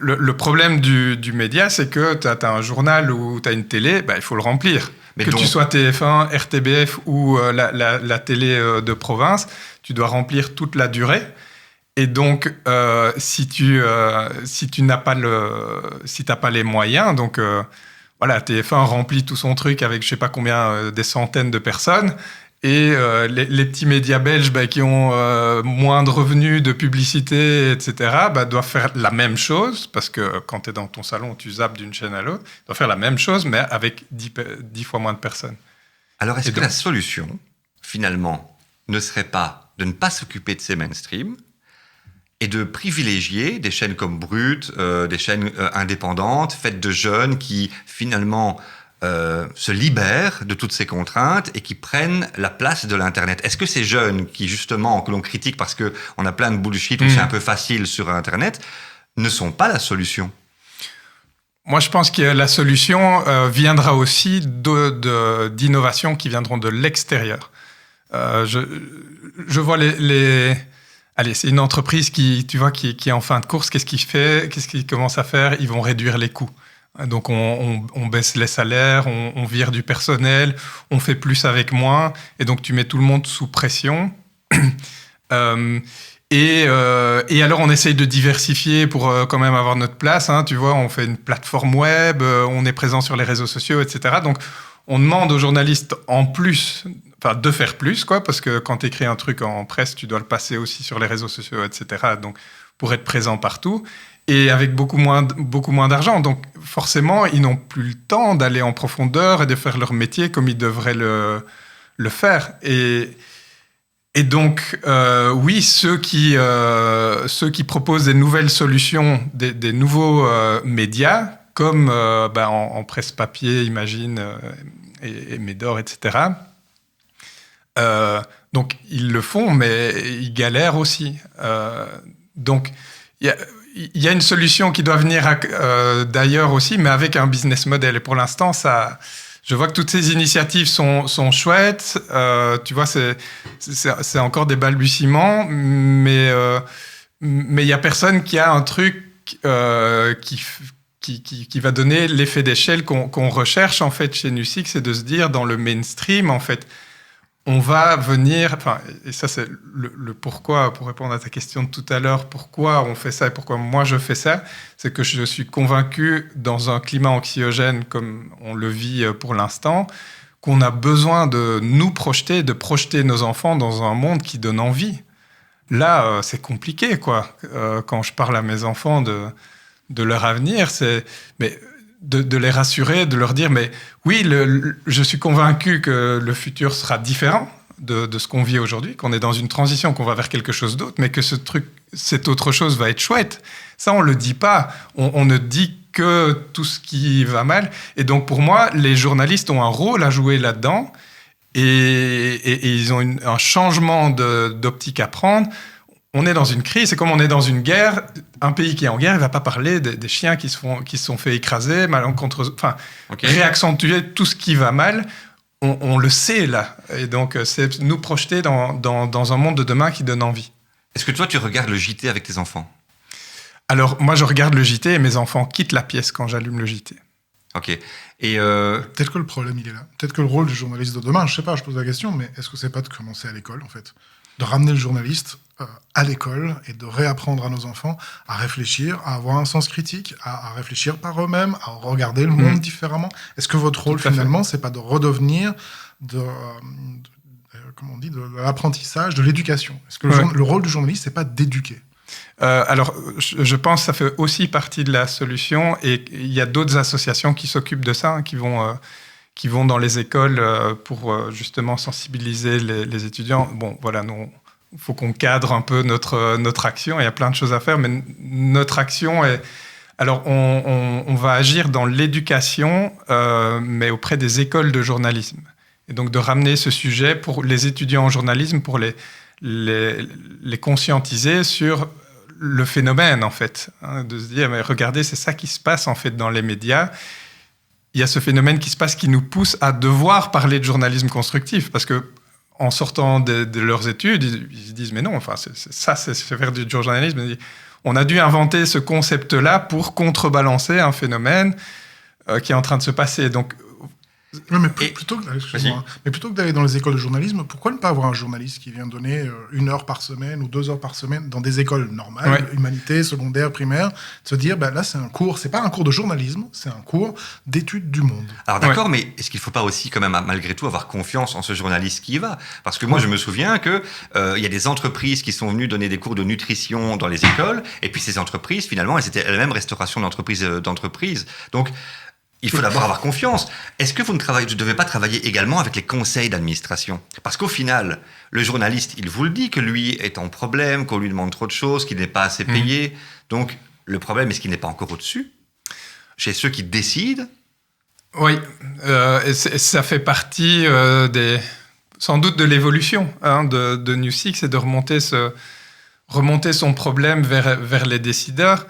Le problème du média, c'est que tu as un journal ou tu as une télé, il faut le remplir. Tu sois TF1, RTBF ou la télé de province, tu dois remplir toute la durée. Et donc, si tu n'as pas t'as pas les moyens, donc voilà, TF1 remplit tout son truc avec je sais pas combien, des centaines de personnes. Et les petits médias belges qui ont moins de revenus de publicité, etc., doivent faire la même chose, parce que quand tu es dans ton salon, tu zappes d'une chaîne à l'autre, doivent faire la même chose, mais avec 10 fois moins de personnes. Alors, est-ce que la solution, finalement, ne serait pas de ne pas s'occuper de ces mainstream et de privilégier des chaînes comme Brut, des chaînes indépendantes, faites de jeunes qui, finalement, se libèrent de toutes ces contraintes et qui prennent la place de l'Internet. Est-ce que ces jeunes qui, justement, que l'on critique parce qu'on a plein de bullshit ou c'est un peu facile sur Internet, ne sont pas la solution ? Moi, je pense que la solution viendra aussi d'innovations qui viendront de l'extérieur. Je vois Allez, c'est une entreprise qui est en fin de course. Qu'est-ce qu'ils commencent à faire ? Ils vont réduire les coûts. Donc, on baisse les salaires, on vire du personnel, on fait plus avec moins. Et donc, tu mets tout le monde sous pression. Et alors, on essaye de diversifier pour quand même avoir notre place. Hein, tu vois, on fait une plateforme web, on est présent sur les réseaux sociaux, etc. Donc, on demande aux journalistes de faire plus, quoi, parce que quand tu écris un truc en presse, tu dois le passer aussi sur les réseaux sociaux, etc. Donc, pour être présent partout. Et avec beaucoup moins d'argent. Donc, forcément, ils n'ont plus le temps d'aller en profondeur et de faire leur métier comme ils devraient le faire. Et donc, oui, ceux qui proposent des nouvelles solutions, des nouveaux médias, comme en presse papier, Imagine et Médor, etc., Donc, ils le font, mais ils galèrent aussi. Donc, il y a une solution qui doit venir d'ailleurs aussi, mais avec un business model. Et pour l'instant, je vois que toutes ces initiatives sont chouettes. Tu vois, c'est encore des balbutiements, mais il n'y a personne qui a un truc qui va donner l'effet d'échelle qu'on recherche en fait chez Nusix, c'est de se dire dans le mainstream, en fait, on va venir, et ça c'est le pourquoi, pour répondre à ta question de tout à l'heure, pourquoi on fait ça et pourquoi moi je fais ça, c'est que je suis convaincu dans un climat anxiogène comme on le vit pour l'instant, qu'on a besoin de nous projeter, de projeter nos enfants dans un monde qui donne envie. Là, c'est compliqué, quoi. Quand je parle à mes enfants de leur avenir, mais de les rassurer, de leur dire, mais oui, je suis convaincu que le futur sera différent de ce qu'on vit aujourd'hui, qu'on est dans une transition, qu'on va vers quelque chose d'autre, mais que cette autre chose va être chouette. Ça, on le dit pas. On ne dit que tout ce qui va mal. Et donc, pour moi, les journalistes ont un rôle à jouer là-dedans, et ils ont un changement d'optique à prendre. On est dans une crise, c'est comme on est dans une guerre. Un pays qui est en guerre, il ne va pas parler des chiens qui se sont fait écraser, réaccentuer tout ce qui va mal. On le sait, là. Et donc, c'est nous projeter dans un monde de demain qui donne envie. Est-ce que toi, tu regardes le JT avec tes enfants ? Alors, moi, je regarde le JT et mes enfants quittent la pièce quand j'allume le JT. Ok. Et peut-être que le problème, il est là. Peut-être que le rôle du journaliste de demain, je ne sais pas, je pose la question, mais est-ce que c'est pas de commencer à l'école, en fait ? De ramener le journaliste à l'école et de réapprendre à nos enfants à réfléchir, à avoir un sens critique, à réfléchir par eux-mêmes, à regarder le monde différemment. Est-ce que votre rôle, finalement, c'est pas de redevenir comment on dit, de l'apprentissage, de l'éducation ? Est-ce que le rôle du journaliste, c'est pas d'éduquer ? Alors, je pense que ça fait aussi partie de la solution, et il y a d'autres associations qui s'occupent de ça, hein, qui vont dans les écoles pour justement sensibiliser les étudiants. Bon, voilà, il faut qu'on cadre un peu notre action. Il y a plein de choses à faire, mais notre action est... Alors, on va agir dans l'éducation, mais auprès des écoles de journalisme. Et donc, de ramener ce sujet pour les étudiants en journalisme, pour les conscientiser sur le phénomène, en fait. Hein, de se dire, mais regardez, c'est ça qui se passe, en fait, dans les médias. Il y a ce phénomène qui se passe qui nous pousse à devoir parler de journalisme constructif, parce que en sortant de leurs études, ils se disent mais non, enfin c'est faire du journalisme. On a dû inventer ce concept-là pour contrebalancer un phénomène qui est en train de se passer. Donc oui, mais plutôt que d'aller dans les écoles de journalisme, pourquoi ne pas avoir un journaliste qui vient donner 1 heure par semaine ou 2 heures par semaine dans des écoles normales, humanité, secondaire, primaire, de se dire, là, c'est un cours, c'est pas un cours de journalisme, c'est un cours d'étude du monde. Alors d'accord, mais est-ce qu'il ne faut pas aussi, quand même, malgré tout, avoir confiance en ce journaliste qui y va ? Parce que moi, je me souviens qu'il y a des entreprises qui sont venues donner des cours de nutrition dans les écoles, et puis ces entreprises, finalement, elles étaient elles-mêmes restauration d'entreprise. Donc, il faut d'abord avoir confiance. Est-ce que vous ne devez pas travailler également avec les conseils d'administration ? Parce qu'au final, le journaliste, il vous le dit que lui est en problème, qu'on lui demande trop de choses, qu'il n'est pas assez payé. Donc, le problème, est-ce qu'il n'est pas encore au-dessus ? Chez ceux qui décident ? Oui, ça fait partie sans doute de l'évolution de Nusix, c'est de remonter son problème vers les décideurs.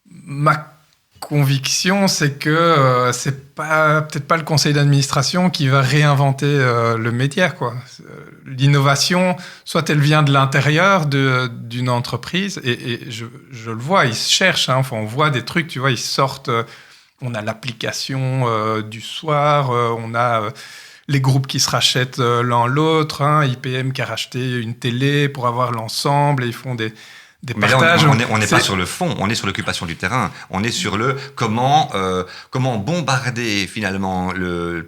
Ma conviction, c'est que c'est peut-être pas le conseil d'administration qui va réinventer le média, quoi. L'innovation, soit elle vient de l'intérieur d'une entreprise, et je le vois, ils se cherchent, hein, enfin, on voit des trucs, tu vois, ils sortent, on a l'application du soir, on a les groupes qui se rachètent l'un l'autre, hein, IPM qui a racheté une télé pour avoir l'ensemble, et ils font des partages. Là, on n'est pas sur le fond, on est sur l'occupation du terrain. On est sur le comment bombarder finalement tout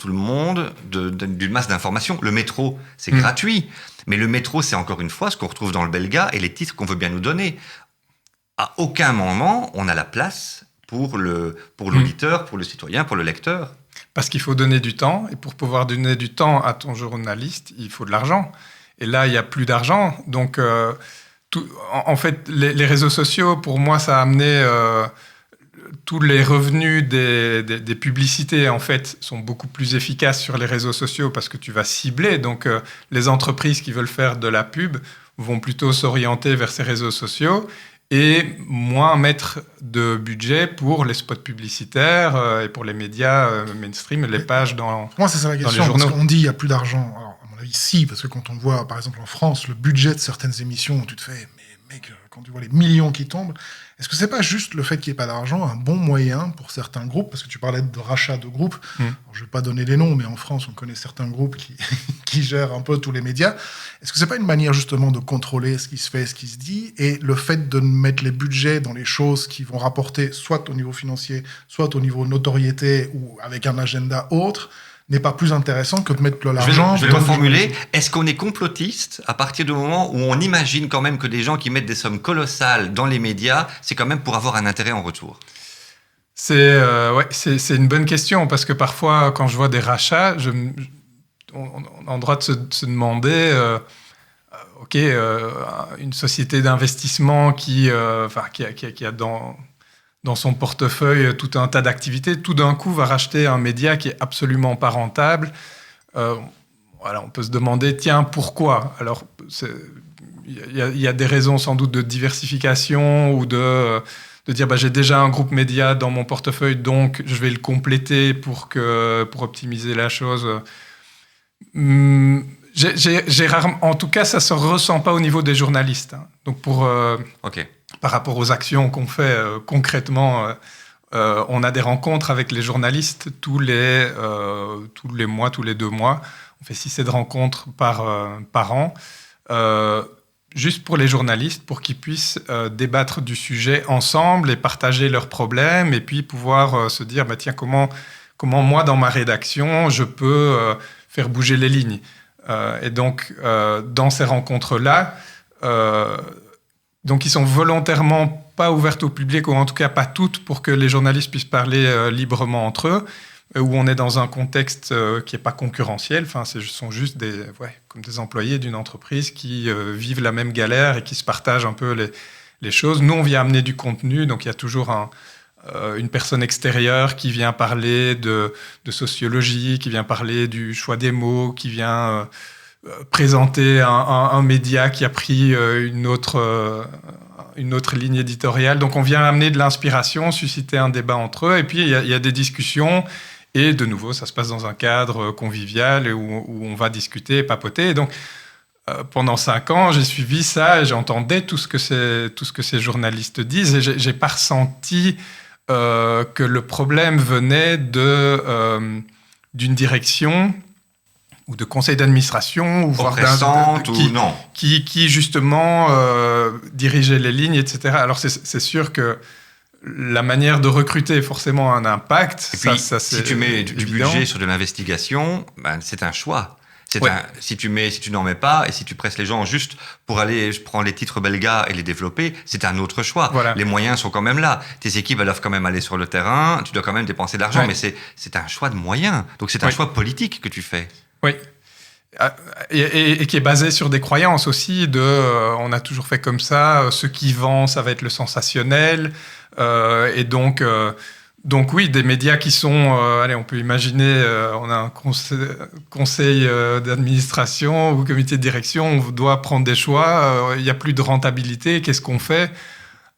le monde d'une masse d'informations. Le métro, c'est gratuit, mais le métro, c'est encore une fois ce qu'on retrouve dans le Belga et les titres qu'on veut bien nous donner. À aucun moment, on a la place pour l'auditeur, pour le citoyen, pour le lecteur. Parce qu'il faut donner du temps, et pour pouvoir donner du temps à ton journaliste, il faut de l'argent. Et là, il n'y a plus d'argent, donc... en fait, les réseaux sociaux, pour moi, ça a amené tous les revenus des publicités, en fait, sont beaucoup plus efficaces sur les réseaux sociaux parce que tu vas cibler. Donc, les entreprises qui veulent faire de la pub vont plutôt s'orienter vers ces réseaux sociaux et moins mettre de budget pour les spots publicitaires et pour les médias mainstream, les pages dans Pour moi, c'est ça la les question. journaux. Parce qu'on dit il n'y a plus d'argent. Alors, à mon avis, si, parce que quand on voit, par exemple, en France, le budget de certaines émissions, tu te fais, mais mec, quand tu vois les millions qui tombent, est-ce que c'est pas juste le fait qu'il n'y ait pas d'argent un bon moyen pour certains groupes, parce que tu parlais de rachat de groupes, alors, je ne vais pas donner les noms, mais en France, on connaît certains groupes qui gèrent un peu tous les médias. Est-ce que c'est pas une manière justement de contrôler ce qui se fait, ce qui se dit, et le fait de mettre les budgets dans les choses qui vont rapporter soit au niveau financier, soit au niveau notoriété, ou avec un agenda autre, n'est pas plus intéressant que de mettre l'argent... Je vais le reformuler. Est-ce qu'on est complotiste à partir du moment où on imagine quand même que des gens qui mettent des sommes colossales dans les médias, c'est quand même pour avoir un intérêt en retour? C'est une bonne question, parce que parfois, quand je vois des rachats, on a le droit de se demander... une société d'investissement qui a dans son portefeuille tout un tas d'activités, tout d'un coup va racheter un média qui est absolument pas rentable. On peut se demander, tiens, pourquoi? Alors, il y a des raisons sans doute de diversification ou de dire, j'ai déjà un groupe média dans mon portefeuille, donc je vais le compléter pour optimiser la chose. J'ai rarement, en tout cas, ça se ressent pas au niveau des journalistes. Hein. Donc par rapport aux actions qu'on fait concrètement, on a des rencontres avec les journalistes tous les mois, tous les 2 mois. On fait 6-7 rencontres par an, juste pour les journalistes, pour qu'ils puissent débattre du sujet ensemble et partager leurs problèmes, et puis pouvoir se dire, tiens, comment moi, dans ma rédaction, je peux faire bouger les lignes. Et donc, dans ces rencontres-là, donc ils sont volontairement pas ouvertes au public, ou en tout cas pas toutes, pour que les journalistes puissent parler librement entre eux, où on est dans un contexte qui n'est pas concurrentiel. Enfin, ce sont juste comme des employés d'une entreprise qui vivent la même galère et qui se partagent un peu les choses. Nous, on vient amener du contenu, donc il y a toujours une personne extérieure qui vient parler de sociologie, qui vient parler du choix des mots, qui vient présenter un média qui a pris une autre ligne éditoriale. Donc on vient amener de l'inspiration, susciter un débat entre eux, et puis il y a des discussions, et de nouveau ça se passe dans un cadre convivial où on va discuter et papoter. Et donc pendant 5 ans, j'ai suivi ça et j'entendais tout ce que ces journalistes disent, et j'ai pas ressenti que le problème venait d'une direction ou de conseil d'administration, ou voire qui justement dirigeait les lignes, etc. Alors c'est sûr que la manière de recruter a forcément un impact. Et puis, ça, si tu mets du budget sur de l'investigation, c'est un choix. Si tu n'en mets pas, et si tu presses les gens juste pour aller prendre les titres belgas et les développer, c'est un autre choix. Voilà. Les moyens sont quand même là. Tes équipes, elles doivent quand même aller sur le terrain. Tu dois quand même dépenser de l'argent, mais c'est un choix de moyens. Donc c'est un choix politique que tu fais. Oui. Et qui est basé sur des croyances aussi. On a toujours fait comme ça. Ce qui vend, ça va être le sensationnel. Et donc oui, des médias qui sont... on peut imaginer, on a un conseil d'administration ou comité de direction, on doit prendre des choix, il n'y a plus de rentabilité, qu'est-ce qu'on fait?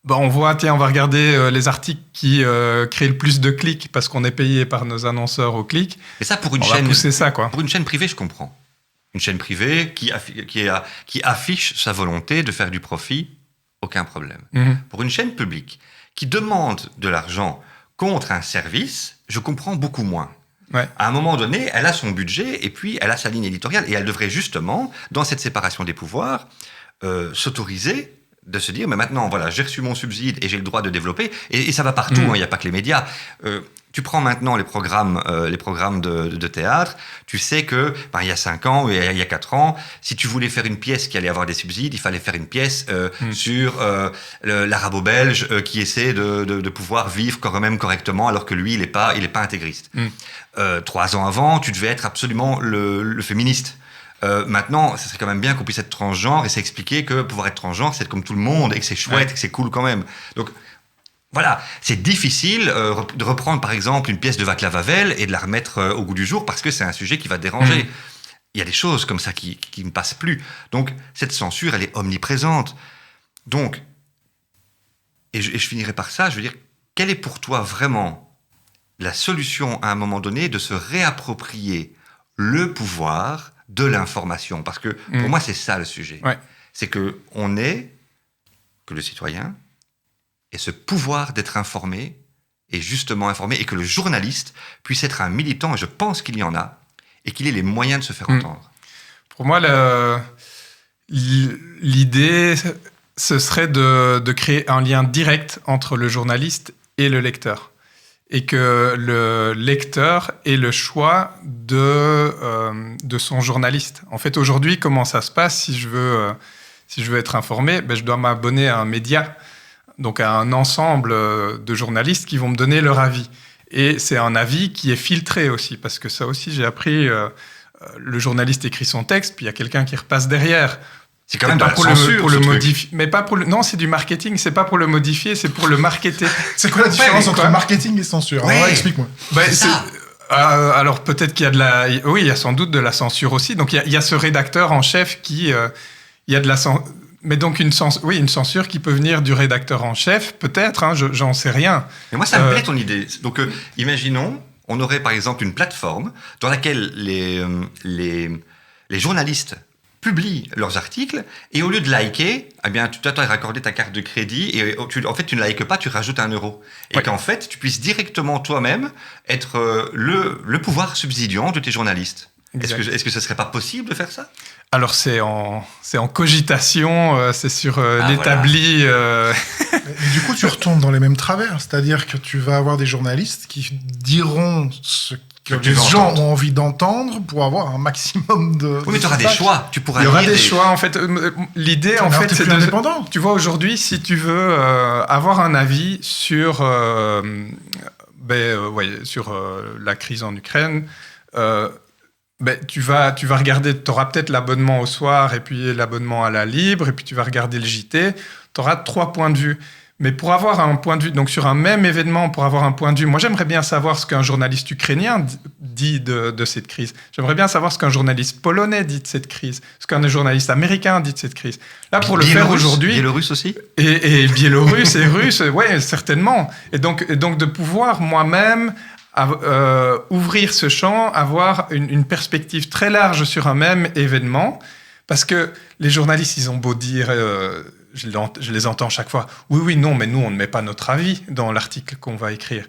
On voit, on va regarder les articles qui créent le plus de clics parce qu'on est payé par nos annonceurs au clic. Et ça, pour une chaîne privée, je comprends. Une chaîne privée qui affiche sa volonté de faire du profit, aucun problème. Mm-hmm. Pour une chaîne publique qui demande de l'argent contre un service, je comprends beaucoup moins. Ouais. À un moment donné, elle a son budget et puis elle a sa ligne éditoriale, et elle devrait justement, dans cette séparation des pouvoirs, s'autoriser de se dire, mais maintenant, voilà, j'ai reçu mon subside et j'ai le droit de développer, et ça va partout, il n'y a pas que les médias. Tu prends maintenant les programmes de théâtre, tu sais que il y a 5 ans, ou il y a 4 ans, si tu voulais faire une pièce qui allait avoir des subsides, il fallait faire une pièce sur l'arabo-belge qui essaie de pouvoir vivre quand même correctement, alors que lui, il est pas intégriste. 3 ans avant, tu devais être absolument le féministe. Maintenant, ça serait quand même bien qu'on puisse être transgenre et s'expliquer que pouvoir être transgenre, c'est être comme tout le monde et que c'est chouette et que c'est cool quand même. Donc, Voilà, c'est difficile de reprendre par exemple une pièce de Václav Havel et de la remettre au goût du jour parce que c'est un sujet qui va te déranger. Il y a des choses comme ça qui ne passent plus. Donc cette censure, elle est omniprésente. Donc, et je finirai par ça, je veux dire, quelle est pour toi vraiment la solution à un moment donné de se réapproprier le pouvoir de l'information? Parce que pour moi, c'est ça le sujet. Ouais. C'est que le citoyen ait ce pouvoir d'être informé, et justement informé, et que le journaliste puisse être un militant, et je pense qu'il y en a, et qu'il ait les moyens de se faire entendre. Pour moi, l'idée, ce serait de créer un lien direct entre le journaliste et le lecteur. Et que le lecteur ait le choix de son journaliste. En fait, aujourd'hui, comment ça se passe? Si je veux être informé, je dois m'abonner à un média, donc à un ensemble de journalistes qui vont me donner leur avis. Et c'est un avis qui est filtré aussi, parce que ça aussi, j'ai appris, le journaliste écrit son texte, puis il y a quelqu'un qui repasse derrière. C'est quand même pas pas pour censure, le ce truc. modifier, mais pas pour le. Non, c'est du marketing. C'est pas pour le modifier, c'est pour le marketer. C'est quoi la différence mais entre quoi marketing et censure? Ouais. Alors, explique-moi. Alors peut-être qu'il y a oui, il y a sans doute de la censure aussi. Donc il y a ce rédacteur en chef qui, il y a de la mais donc une censure qui peut venir du rédacteur en chef, peut-être. J'en sais rien. Mais moi, ça me plaît ton idée. Donc, imaginons, on aurait par exemple une plateforme dans laquelle les journalistes publient leurs articles et au lieu de liker, eh bien, tu dois raccorder ta carte de crédit et en fait, tu ne likes pas, tu rajoutes 1 euro. Et qu'en fait, tu puisses directement toi-même être le pouvoir subsidiant de tes journalistes. Est-ce que ce serait pas possible de faire ça? Alors c'est en cogitation, c'est sur l'établi. Mais du coup, tu retombes dans les mêmes travers. C'est-à-dire que tu vas avoir des journalistes qui diront ce que les gens ont envie d'entendre pour avoir un maximum de... Oui, mais tu auras des choix. Tu pourras Il y aura lire des choix, en fait. L'idée, en fait, c'est indépendant. Tu vois, aujourd'hui, si tu veux avoir un avis sur, sur la crise en Ukraine, tu vas regarder, tu auras peut-être l'abonnement au soir et puis l'abonnement à la Libre, et puis tu vas regarder le JT, tu auras 3 points de vue. Mais pour avoir un point de vue, donc sur un même événement, pour avoir un point de vue, moi j'aimerais bien savoir ce qu'un journaliste ukrainien dit de cette crise. J'aimerais bien savoir ce qu'un journaliste polonais dit de cette crise, ce qu'un journaliste américain dit de cette crise. Là, pour le faire aujourd'hui... Biélorusse aussi? Et biélorusse et russe, ouais, certainement. Et donc de pouvoir moi-même... ouvrir ce champ, avoir une perspective très large sur un même événement, parce que les journalistes, ils ont beau dire, je les entends chaque fois, oui, non, mais nous, on ne met pas notre avis dans l'article qu'on va écrire.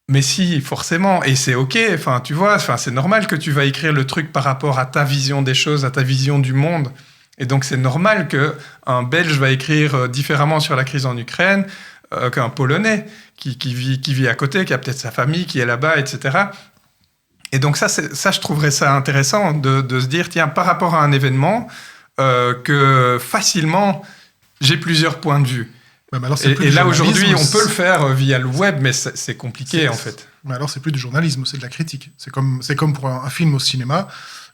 Mais si, forcément, et c'est OK, tu vois, c'est normal que tu vas écrire le truc par rapport à ta vision des choses, à ta vision du monde. Et donc, c'est normal qu'un Belge va écrire différemment sur la crise en Ukraine qu'un Polonais qui vit à côté, qui a peut-être sa famille, qui est là-bas, etc. Et donc ça, je trouverais ça intéressant de se dire, tiens, par rapport à un événement, que facilement, j'ai plusieurs points de vue. Ouais, mais alors, et là, aujourd'hui, on peut le faire via le web, mais c'est compliqué, en fait. Mais alors, c'est plus du journalisme, c'est de la critique. C'est comme pour un film au cinéma.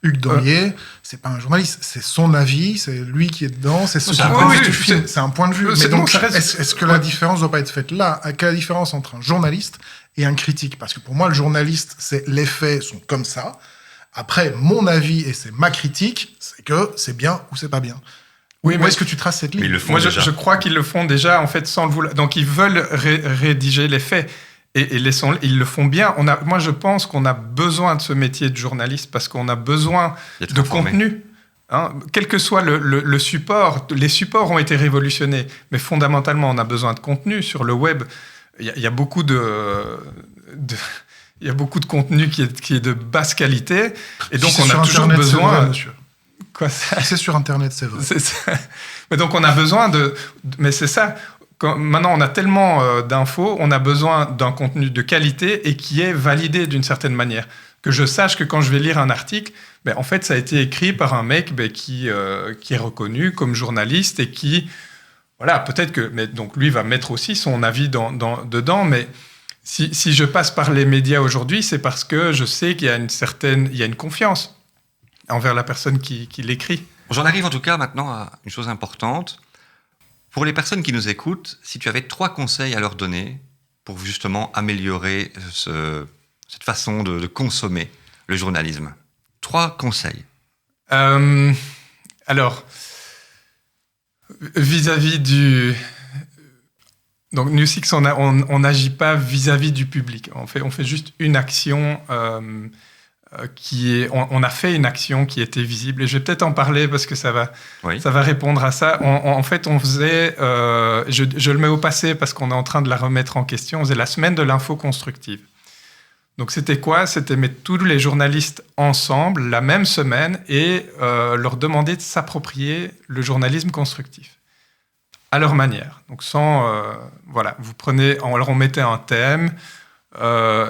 Hugues Daumier, c'est pas un journaliste, c'est son avis, c'est lui qui est dedans, c'est un point de vue du film, c'est un point de vue. Mais donc, est-ce que la différence doit pas être faite là? Quelle est la différence entre un journaliste et un critique? Parce que pour moi, le journaliste, c'est les faits sont comme ça. Après, mon avis et c'est ma critique, c'est que c'est bien ou c'est pas bien. Oui, où est-ce que tu traces cette ligne? Moi, je crois qu'ils le font déjà, en fait, sans le vouloir. Donc, ils veulent rédiger les faits. Et ils le font bien. Moi, je pense qu'on a besoin de ce métier de journaliste parce qu'on a besoin de contenu. Quel que soit le support, les supports ont été révolutionnés, mais fondamentalement, on a besoin de contenu. Sur le web, il y a beaucoup de contenu qui est de basse qualité, et donc on a toujours besoin. Quoi, c'est sur Internet, c'est vrai. C'est ça. Mais donc on a besoin mais c'est ça. Maintenant, on a tellement d'infos, on a besoin d'un contenu de qualité et qui est validé d'une certaine manière. Que je sache que quand je vais lire un article, en fait, ça a été écrit par un mec qui est reconnu comme journaliste et qui, voilà, peut-être que, mais donc lui va mettre aussi son avis dedans, mais si je passe par les médias aujourd'hui, c'est parce que je sais qu'il y a une confiance envers la personne qui l'écrit. J'en arrive en tout cas maintenant à une chose importante. Pour les personnes qui nous écoutent, si tu avais 3 conseils à leur donner pour justement améliorer cette façon de consommer le journalisme. 3 conseils. Alors, vis-à-vis du... Donc, New Six, on n'agit pas vis-à-vis du public. On fait juste une action on a fait une action qui était visible. Et je vais peut-être en parler parce que ça va répondre à ça. En fait, on faisait... je le mets au passé parce qu'on est en train de la remettre en question. On faisait la semaine de l'info constructive. Donc, c'était quoi ? C'était mettre tous les journalistes ensemble la même semaine et leur demander de s'approprier le journalisme constructif à leur manière. Donc, on mettait un thème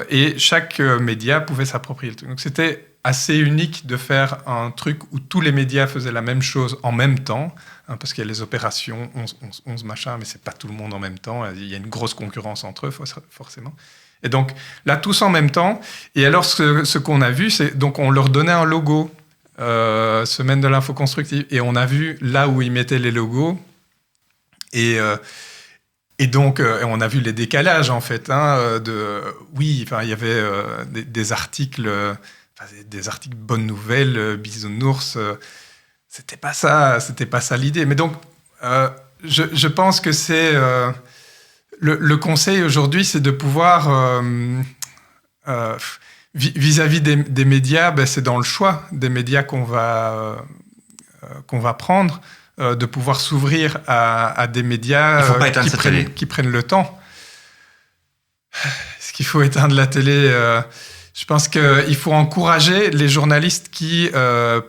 et chaque média pouvait s'approprier le truc. Donc, c'était assez unique de faire un truc où tous les médias faisaient la même chose en même temps, parce qu'il y a les opérations 11 machins, mais c'est pas tout le monde en même temps. Il y a une grosse concurrence entre eux, forcément. Et donc, là, tous en même temps. Et alors, ce qu'on a vu, c'est... Donc, on leur donnait un logo, Semaine de l'info constructive. Et on a vu là où ils mettaient les logos. Et donc, on a vu les décalages, en fait. Il y avait des articles bonnes nouvelles, bisounours. C'était pas ça l'idée. Mais donc, je pense que c'est... Le conseil aujourd'hui, c'est de pouvoir, vis-à-vis des médias, c'est dans le choix des médias qu'on va prendre, de pouvoir s'ouvrir à des médias qui prennent le temps. Est-ce qu'il faut éteindre la télé ? Je pense qu'il faut encourager les journalistes qui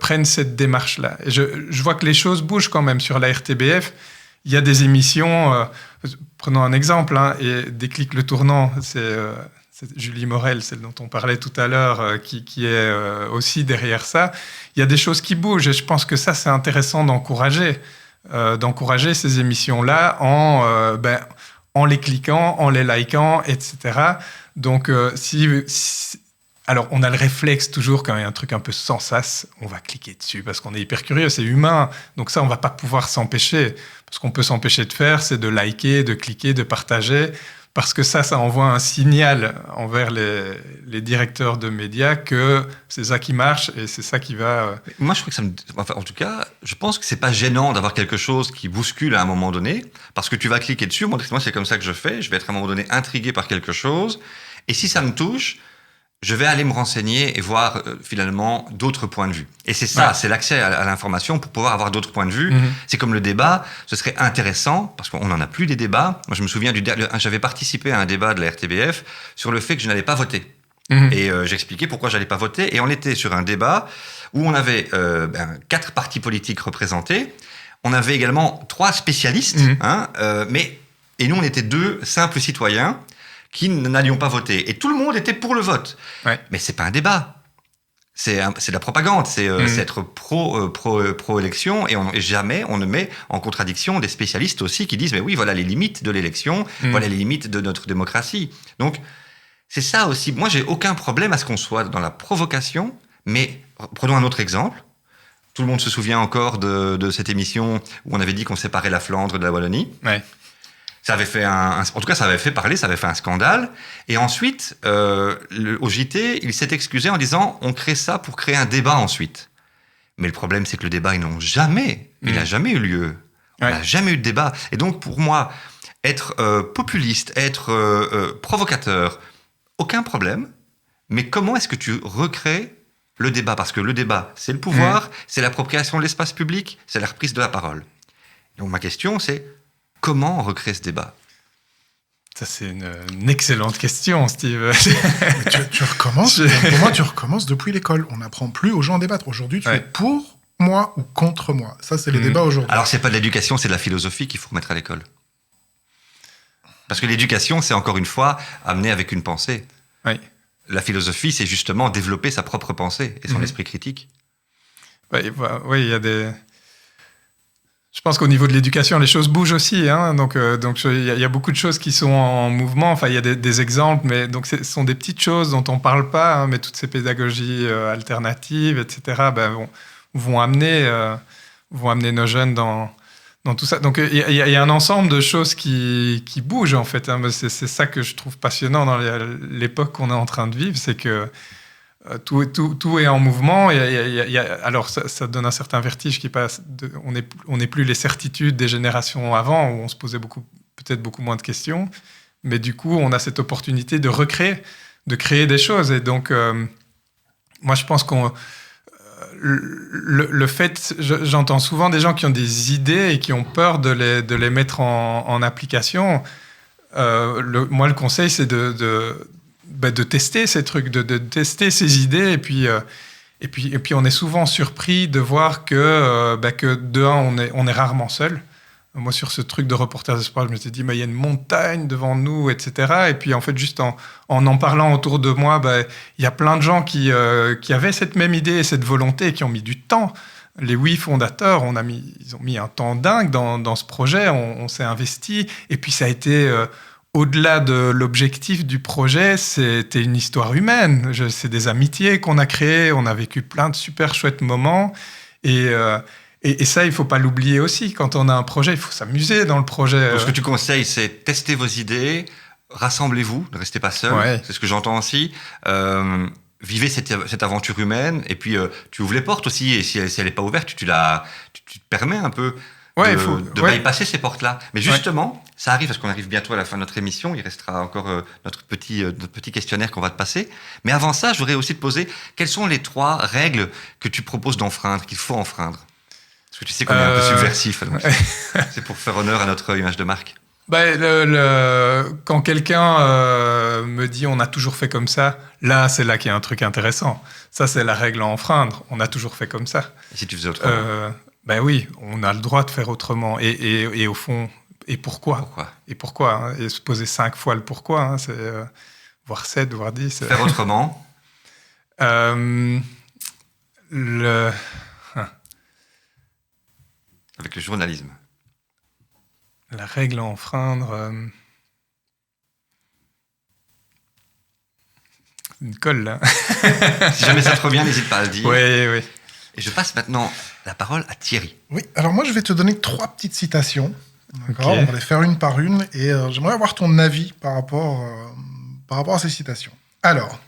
prennent cette démarche-là. Et je vois que les choses bougent quand même sur la RTBF. Il y a des émissions, prenons un exemple, et Déclic le tournant, c'est Julie Morel, celle dont on parlait tout à l'heure, qui est aussi derrière ça. Il y a des choses qui bougent et je pense que ça, c'est intéressant d'encourager ces émissions-là en les cliquant, en les likant, etc. Donc, alors, on a le réflexe toujours, quand il y a un truc un peu sans sas, on va cliquer dessus parce qu'on est hyper curieux, c'est humain. Donc ça, on ne va pas pouvoir s'empêcher. Ce qu'on peut s'empêcher de faire, c'est de liker, de cliquer, de partager, parce que ça envoie un signal envers les directeurs de médias que c'est ça qui marche et c'est ça qui va... Moi, je trouve que en tout cas, je pense que c'est pas gênant d'avoir quelque chose qui bouscule à un moment donné, parce que tu vas cliquer dessus. Moi, c'est comme ça que je fais. Je vais être à un moment donné intrigué par quelque chose. Et si ça me touche, je vais aller me renseigner et voir finalement d'autres points de vue. Et c'est ça, c'est l'accès à l'information pour pouvoir avoir d'autres points de vue. Mm-hmm. C'est comme le débat, ce serait intéressant, parce qu'on n'en a plus des débats. Moi, je me souviens j'avais participé à un débat de la RTBF sur le fait que je n'allais pas voter. Mm-hmm. Et j'expliquais pourquoi j'allais pas voter. Et on était sur un débat où on avait 4 partis politiques représentés. On avait également 3 spécialistes, et nous, on était 2 simples citoyens qui n'allions pas voter. Et tout le monde était pour le vote. Ouais. Mais c'est pas un débat. C'est de la propagande. C'est être pro-élection. Et jamais on ne met en contradiction des spécialistes aussi qui disent « Mais oui, voilà les limites de l'élection. Voilà les limites de notre démocratie. » Donc, c'est ça aussi. Moi, j'ai aucun problème à ce qu'on soit dans la provocation. Mais prenons un autre exemple. Tout le monde se souvient encore de cette émission où on avait dit qu'on séparait la Flandre de la Wallonie. Ouais. Ça avait fait en tout cas, ça avait fait parler, ça avait fait un scandale. Et ensuite, au JT, il s'est excusé en disant « On crée ça pour créer un débat ensuite. » Mais le problème, c'est que le débat, il n'a jamais eu lieu. On n'a jamais eu de débat. Et donc, pour moi, être populiste, être provocateur, aucun problème. Mais comment est-ce que tu recrées le débat ? Parce que le débat, c'est le pouvoir, c'est l'appropriation de l'espace public, c'est la reprise de la parole. Donc, ma question, c'est... Comment on recrée ce débat ? Ça, c'est une excellente question, Steve. tu recommences. Pour moi, tu recommences depuis l'école. On n'apprend plus aux gens à débattre. Aujourd'hui, tu es pour moi ou contre moi. Ça, c'est les débats aujourd'hui. Alors, c'est pas de l'éducation, c'est de la philosophie qu'il faut remettre à l'école. Parce que l'éducation, c'est encore une fois amener avec une pensée. Oui. La philosophie, c'est justement développer sa propre pensée et son esprit critique. Oui, il y a des... Je pense qu'au niveau de l'éducation, les choses bougent aussi. Donc, il y a beaucoup de choses qui sont en mouvement. Enfin, il y a des exemples, mais donc ce sont des petites choses dont on ne parle pas. Mais toutes ces pédagogies alternatives, etc., vont amener nos jeunes dans dans tout ça. Donc il y a un ensemble de choses qui bougent en fait. Hein. C'est ça que je trouve passionnant dans l'époque qu'on est en train de vivre, c'est que tout est en mouvement. Alors ça donne un certain vertige qui passe. On n'est plus les certitudes des générations avant où on se posait peut-être beaucoup moins de questions, mais du coup on a cette opportunité de recréer, de créer des choses. Et donc moi je pense qu'on le fait, j'entends souvent des gens qui ont des idées et qui ont peur de les mettre en application. Moi, le conseil, c'est de tester ces trucs, de tester ces idées. Et puis, on est souvent surpris de voir que de un, on est rarement seul. Moi, sur ce truc de reporter de sport, je me suis dit, il y a une montagne devant nous, etc. Et puis, en fait, juste en parlant autour de moi, il y a plein de gens qui avaient cette même idée et cette volonté et qui ont mis du temps. Les 8 fondateurs, ils ont mis un temps dingue dans ce projet. On s'est investi. Et puis, ça a été, au-delà de l'objectif du projet, c'était une histoire humaine. C'est des amitiés qu'on a créées. On a vécu plein de super chouettes moments. Et ça, il ne faut pas l'oublier aussi. Quand on a un projet, il faut s'amuser dans le projet. Donc, ce que tu conseilles, c'est tester vos idées, rassemblez-vous, ne restez pas seul. Ouais. C'est ce que j'entends aussi. Vivez cette aventure humaine. Et puis, tu ouvres les portes aussi. Et si elle n'est pas ouverte, tu te permets un peu de bypasser ces portes-là. Mais justement, ça arrive parce qu'on arrive bientôt à la fin de notre émission. Il restera encore notre petit questionnaire qu'on va te passer. Mais avant ça, je voudrais aussi te poser, quelles sont les 3 règles que tu proposes d'enfreindre, qu'il faut enfreindre? Parce que tu sais qu'on est un peu subversif. Donc c'est pour faire honneur à notre image de marque. Quand quelqu'un me dit on a toujours fait comme ça, c'est là qu'il y a un truc intéressant. Ça, c'est la règle à enfreindre. On a toujours fait comme ça. Et si tu faisais autrement? Oui, on a le droit de faire autrement. Et au fond, et pourquoi? Et pourquoi, hein? Et se poser 5 fois le pourquoi, hein, c'est, voire 7, voire 10. Faire autrement? Avec le journalisme. La règle à enfreindre. Une colle, là. Si jamais ça te revient, n'hésite pas à le dire. Oui. Et je passe maintenant la parole à Thierry. Oui, alors moi je vais te donner 3 petites citations. D'accord, okay. On va les faire une par une et j'aimerais avoir ton avis par rapport à ces citations. Alors,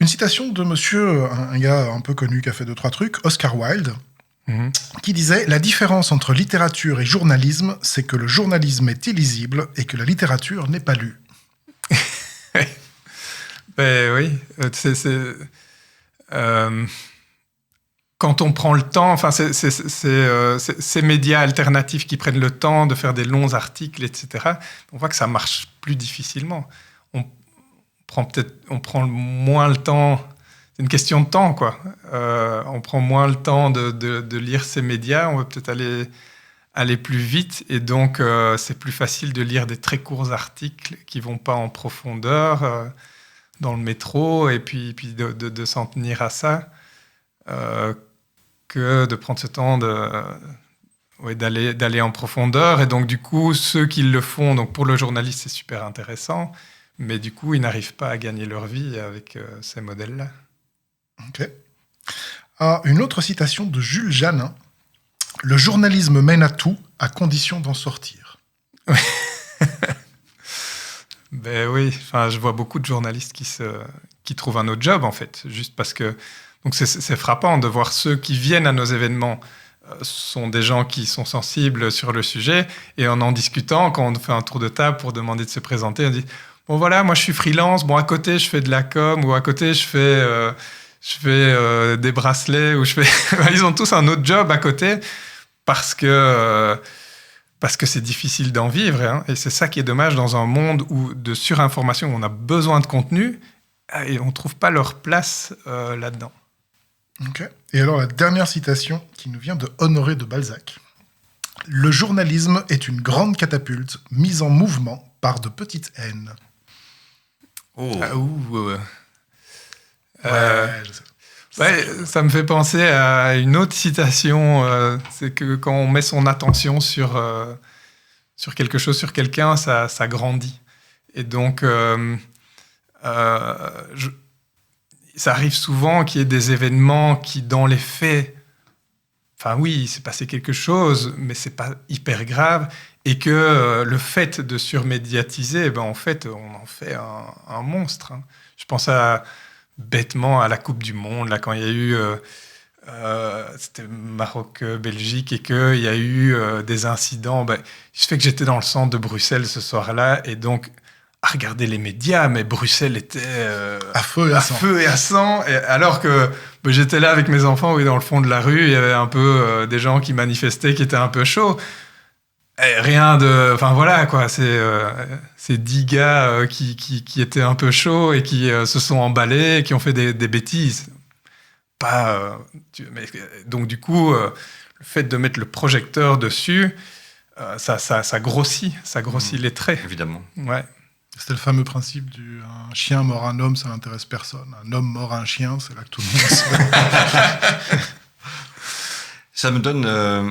une citation de monsieur, un gars un peu connu qui a fait 2-3 trucs, Oscar Wilde, qui disait « La différence entre littérature et journalisme, c'est que le journalisme est illisible et que la littérature n'est pas lue. » Oui, quand on prend le temps, enfin, ces médias alternatifs qui prennent le temps de faire des longs articles, etc., on voit que ça marche plus difficilement. On prend moins le temps. C'est une question de temps, quoi. On prend moins le temps de lire ces médias. On veut peut-être aller plus vite, et donc c'est plus facile de lire des très courts articles qui vont pas en profondeur dans le métro, et puis de s'en tenir à ça. Que de prendre ce temps d'aller en profondeur. Et donc, du coup, ceux qui le font, donc pour le journaliste, c'est super intéressant, mais du coup, ils n'arrivent pas à gagner leur vie avec ces modèles-là. Ok. Une autre citation de Jules Janin. « Le journalisme mène à tout, à condition d'en sortir. » Oui, enfin, je vois beaucoup de journalistes qui trouvent un autre job, en fait, juste parce que... Donc c'est frappant de voir ceux qui viennent à nos événements sont des gens qui sont sensibles sur le sujet, et en discutant, quand on fait un tour de table pour demander de se présenter, on dit « Bon voilà, moi je suis freelance, bon à côté je fais de la com, ou à côté je fais des bracelets, ou je fais... » Ils ont tous un autre job à côté parce que c'est difficile d'en vivre, hein, et c'est ça qui est dommage dans un monde de surinformation où on a besoin de contenu et on ne trouve pas leur place là-dedans. Okay. Et alors la dernière citation qui nous vient de Honoré de Balzac. « Le journalisme est une grande catapulte mise en mouvement par de petites haines. » Je sais. Ça me fait penser à une autre citation, c'est que quand on met son attention sur quelque chose, sur quelqu'un, ça grandit. Et donc, ça arrive souvent qu'il y ait des événements qui, dans les faits, enfin oui, il s'est passé quelque chose, mais c'est pas hyper grave, et que le fait de surmédiatiser, en fait, on en fait un monstre. Hein. Je pense bêtement à la Coupe du Monde, là, quand il y a eu... c'était Maroc-Belgique et qu'il y a eu des incidents. Il se fait que j'étais dans le centre de Bruxelles ce soir-là et donc à regarder les médias, mais Bruxelles était à feu et à sang. Et alors que j'étais là avec mes enfants, oui, dans le fond de la rue, il y avait un peu des gens qui manifestaient, qui étaient un peu chauds. Et rien de... Enfin voilà, quoi. C'est 10 gars qui étaient un peu chauds et qui se sont emballés et qui ont fait des bêtises. Donc du coup, le fait de mettre le projecteur dessus, ça grossit les traits. Évidemment. Ouais. C'était le fameux principe un chien mord un homme, ça n'intéresse personne. Un homme mord un chien, c'est là que tout le monde se... Ça me donne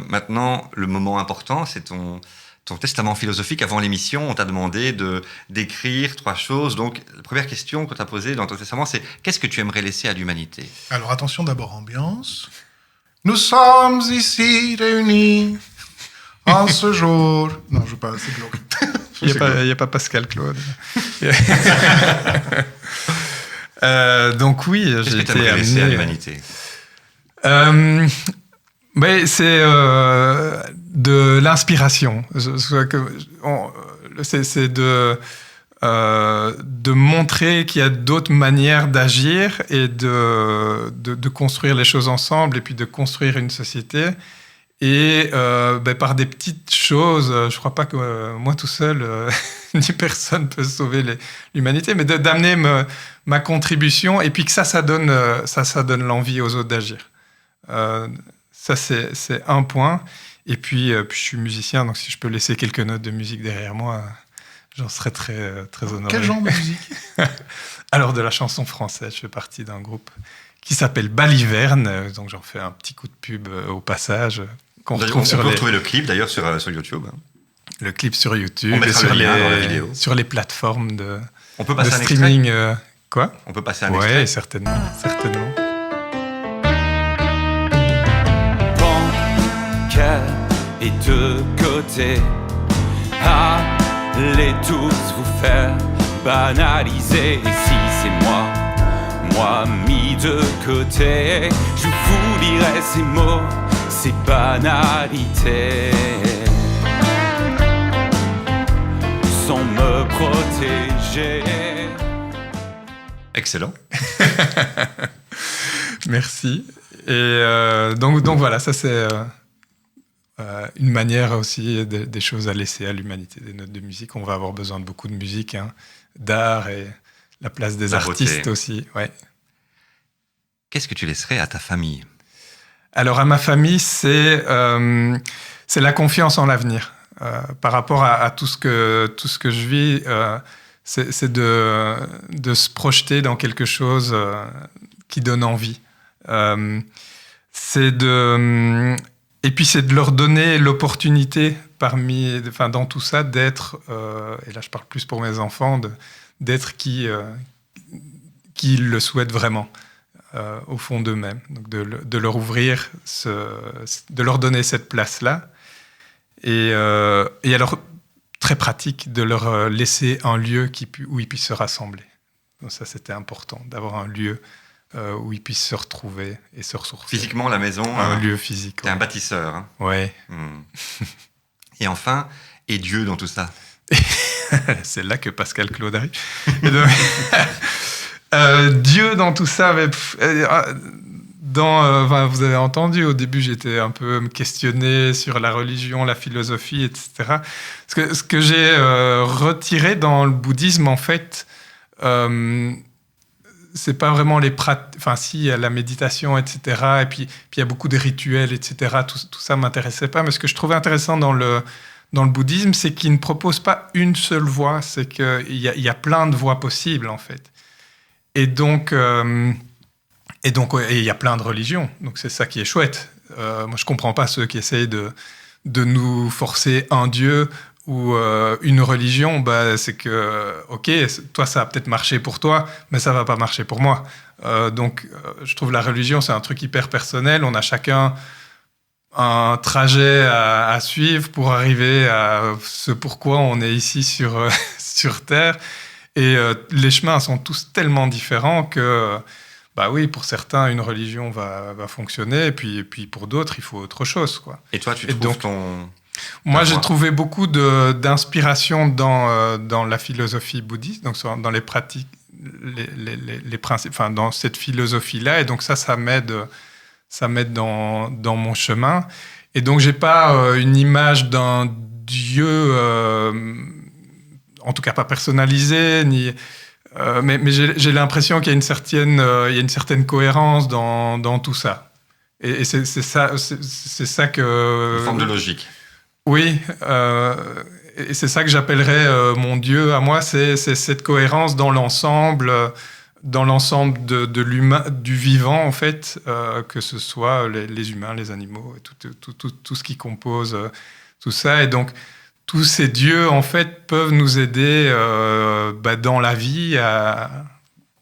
maintenant le moment important, c'est ton testament philosophique. Avant l'émission, on t'a demandé d'écrire 3 choses. Donc, la première question qu'on t'a posée dans ton testament, c'est qu'est-ce que tu aimerais laisser à l'humanité ? Alors, attention, d'abord, ambiance. Nous sommes ici réunis en ce jour... Non, je veux pas, c'est glauque. Il n'y a pas Pascal Claude. Donc oui, qu'est-ce que tu aimerais laisser à l'humanité ? C'est de l'inspiration. C'est de montrer qu'il y a d'autres manières d'agir et de construire les choses ensemble et puis de construire une société. Et par des petites choses, je ne crois pas que moi tout seul, ni personne peut sauver l'humanité, mais d'amener ma contribution et puis que ça donne l'envie aux autres d'agir. Ça, c'est un point. Et puis, je suis musicien, donc si je peux laisser quelques notes de musique derrière moi, j'en serais très, très honoré. Quel genre de musique ? Alors, de la chanson française, je fais partie d'un groupe qui s'appelle Baliverne, donc j'en fais un petit coup de pub au passage. On peut retrouver le clip d'ailleurs sur YouTube. Le clip sur YouTube. On mettra le lien dans la vidéo. Sur les plateformes de streaming. Quoi ? On peut passer un extrait ? Oui, certainement. Cœur et de côté, allez tous vous faire banaliser. Et si c'est moi mis de côté, je vous lirai ces mots, ces banalités, sans me protéger. Excellent. Merci. Et donc voilà, ça c'est une manière aussi des choses à laisser à l'humanité, des notes de musique. On va avoir besoin de beaucoup de musique, d'art et la place des artistes aussi. Ouais. Qu'est-ce que tu laisserais à ta famille ? Alors à ma famille, c'est la confiance en l'avenir. Par rapport à tout ce que je vis, c'est de se projeter dans quelque chose qui donne envie. Et puis c'est de leur donner l'opportunité dans tout ça d'être, et là je parle plus pour mes enfants, d'être qui le souhaitent vraiment au fond d'eux-mêmes. Donc de leur ouvrir, de leur donner cette place-là. Et alors, très pratique, de leur laisser un lieu où ils puissent se rassembler. Donc ça, c'était important, d'avoir un lieu où ils puissent se retrouver et se ressourcer. Physiquement, la maison... Un lieu physique. T'es un bâtisseur. Hein. Ouais. Et enfin, et Dieu dans tout ça ? C'est là que Pascal Claude arrive. Dieu dans tout ça, vous avez entendu, au début, j'étais un peu me questionner sur la religion, la philosophie, etc. Ce que j'ai retiré dans le bouddhisme, en fait, c'est pas vraiment les pratiques. Enfin, si, il y a la méditation, etc. Et puis il y a beaucoup de rituels, etc. Tout ça m'intéressait pas. Mais ce que je trouvais intéressant dans le bouddhisme, c'est qu'il ne propose pas une seule voie. C'est qu'il y a plein de voies possibles, en fait. Et donc, il y a plein de religions. Donc, c'est ça qui est chouette. Moi, je comprends pas ceux qui essayent de nous forcer un dieu ou une religion. C'est que, ok, toi, ça a peut-être marché pour toi, mais ça va pas marcher pour moi. Donc, je trouve la religion, c'est un truc hyper personnel. On a chacun un trajet à suivre pour arriver à ce pourquoi on est ici sur Terre. Et les chemins sont tous tellement différents que, oui, pour certains, une religion va fonctionner, et puis pour d'autres, il faut autre chose, quoi. Et toi, tu trouves Moi, j'ai trouvé beaucoup d'inspiration dans la philosophie bouddhiste, donc dans les pratiques, les principes, enfin, dans cette philosophie-là, et donc ça m'aide dans mon chemin. Et donc, j'ai pas une image d'un Dieu, en tout cas pas personnalisé, mais j'ai l'impression qu'il y a une certaine cohérence dans tout ça. Et c'est ça que... Une forme de logique. Oui, et c'est ça que j'appellerais mon Dieu à moi, c'est cette cohérence dans l'ensemble de l'humain, du vivant en fait, que ce soit les humains, les animaux, et tout ce qui compose tout ça. Et donc tous ces dieux en fait peuvent nous aider dans la vie à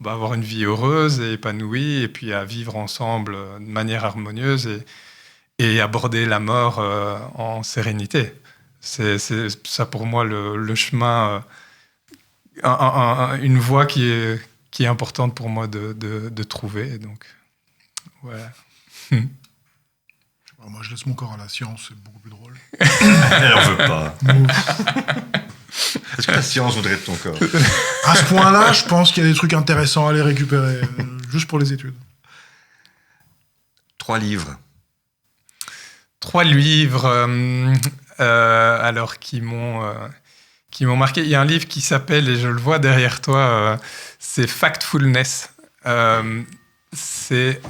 avoir une vie heureuse et épanouie, et puis à vivre ensemble de manière harmonieuse et aborder la mort en sérénité. C'est ça pour moi le chemin, une voie qui est importante pour moi de trouver. Donc, voilà. Moi, je laisse mon corps à la science, c'est beaucoup plus drôle. Elle en veut pas. Est-ce que la science voudrait de ton corps? À ce point-là, je pense qu'il y a des trucs intéressants à aller récupérer, juste pour les études. 3 livres. 3 livres, alors qui m'ont marqué. Il y a un livre qui s'appelle, et je le vois derrière toi, c'est Factfulness. C'est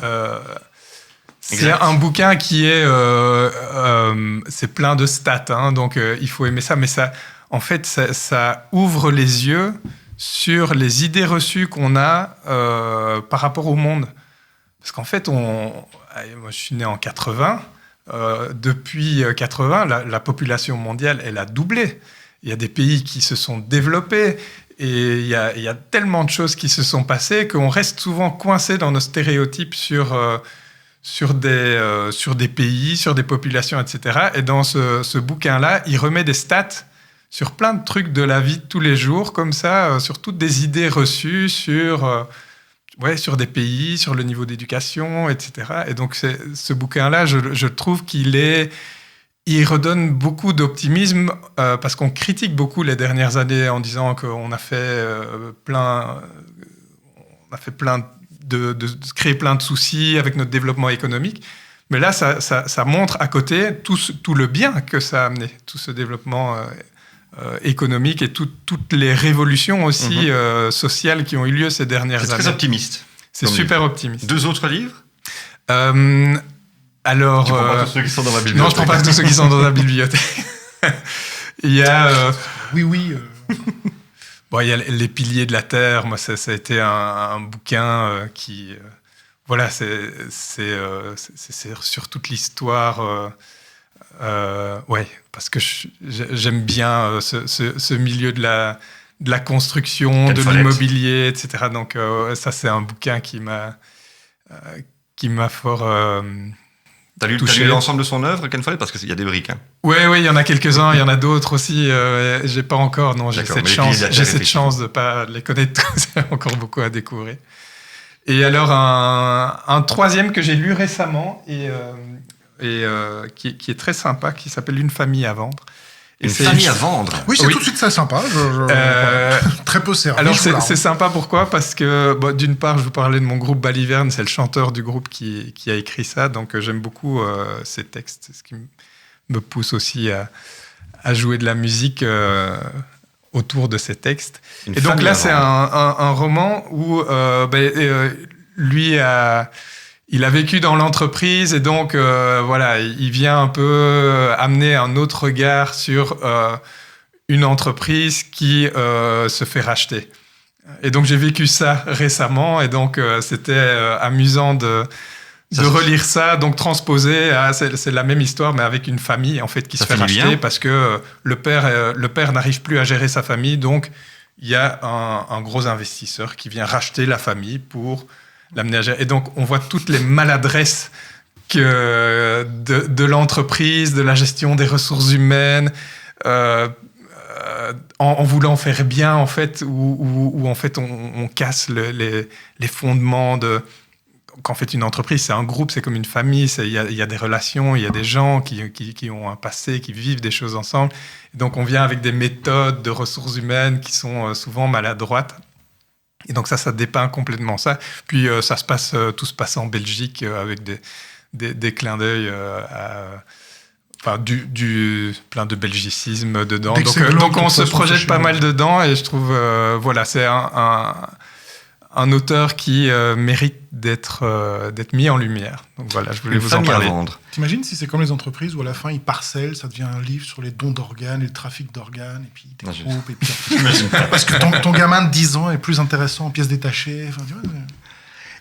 un bouquin qui est, c'est plein de stats, hein, donc il faut aimer ça, mais en fait, ça ouvre les yeux sur les idées reçues qu'on a par rapport au monde. Parce qu'en fait, moi je suis né en 80. Depuis 80, la population mondiale, elle a doublé. Il y a des pays qui se sont développés et il y a tellement de choses qui se sont passées qu'on reste souvent coincé dans nos stéréotypes sur des pays, sur des populations, etc. Et dans ce bouquin-là, il remet des stats sur plein de trucs de la vie de tous les jours, comme ça, sur toutes des idées reçues, sur des pays, sur le niveau d'éducation, etc. Et donc, ce bouquin-là, je trouve il redonne beaucoup d'optimisme parce qu'on critique beaucoup les dernières années en disant qu'on a fait créer plein de soucis avec notre développement économique. Mais là, ça montre à côté tout le bien que ça a amené, tout ce développement économique et toutes les révolutions aussi sociales qui ont eu lieu ces dernières années. C'est très optimiste. C'est super optimiste. 2 autres livres alors, tu prends pas tous ceux qui sont dans ma bibliothèque. Non, je prends pas tous ceux qui sont dans la bibliothèque. Il y a... Oui. Bon, il y a Les Piliers de la Terre. Moi, ça a été un bouquin qui... c'est sur toute l'histoire... parce que j'aime bien ce milieu de la construction, Ken de Follett. l'immobilier, etc. Donc, ça, c'est un bouquin qui m'a fort... T'as lu l'ensemble de son œuvre, Ken Follett? Parce qu'il y a des briques. Hein. Oui, il y en a quelques-uns. Il y en a d'autres aussi. J'ai pas encore. Non, j'ai cette chance de pas les connaître tous. Il y a encore beaucoup à découvrir. Et alors, un troisième que j'ai lu récemment et qui est très sympa, qui s'appelle Une famille à vendre. Une famille à vendre. Oui, c'est tout de suite ça sympa. Très peu sérieux. Alors, c'est sympa, pourquoi? Parce que, d'une part, je vous parlais de mon groupe Baliverne, c'est le chanteur du groupe qui a écrit ça, donc j'aime beaucoup ces textes. C'est ce qui me pousse aussi à jouer de la musique autour de ces textes. Et donc là, c'est un roman où lui il a vécu dans l'entreprise et donc il vient un peu amener un autre regard sur une entreprise qui se fait racheter. Et donc j'ai vécu ça récemment et donc c'était amusant de relire ça, donc transposé c'est la même histoire mais avec une famille en fait qui se fait racheter parce que le père n'arrive plus à gérer sa famille, donc il y a un gros investisseur qui vient racheter la famille pour l'amener à gérer. Et donc, on voit toutes les maladresses de l'entreprise, de la gestion des ressources humaines, en voulant faire bien, en fait, où en fait on casse les fondements de... Qu'en fait, une entreprise, c'est un groupe, c'est comme une famille, il y a des relations, il y a des gens qui ont un passé, qui vivent des choses ensemble. Et donc, on vient avec des méthodes de ressources humaines qui sont souvent maladroites. Et donc, ça dépeint complètement ça. Puis, tout se passe en Belgique avec des clins d'œil plein de belgicisme dedans. Donc on se projette pas mal dedans et je trouve, c'est un auteur qui mérite d'être mis en lumière. Donc voilà, je voulais vous en parler. T'imagines si c'est comme les entreprises où à la fin ils parcellent, ça devient un livre sur les dons d'organes et le trafic d'organes et puis des groupes et puis parce que ton gamin de 10 ans est plus intéressant en pièces détachées. Enfin, tu vois,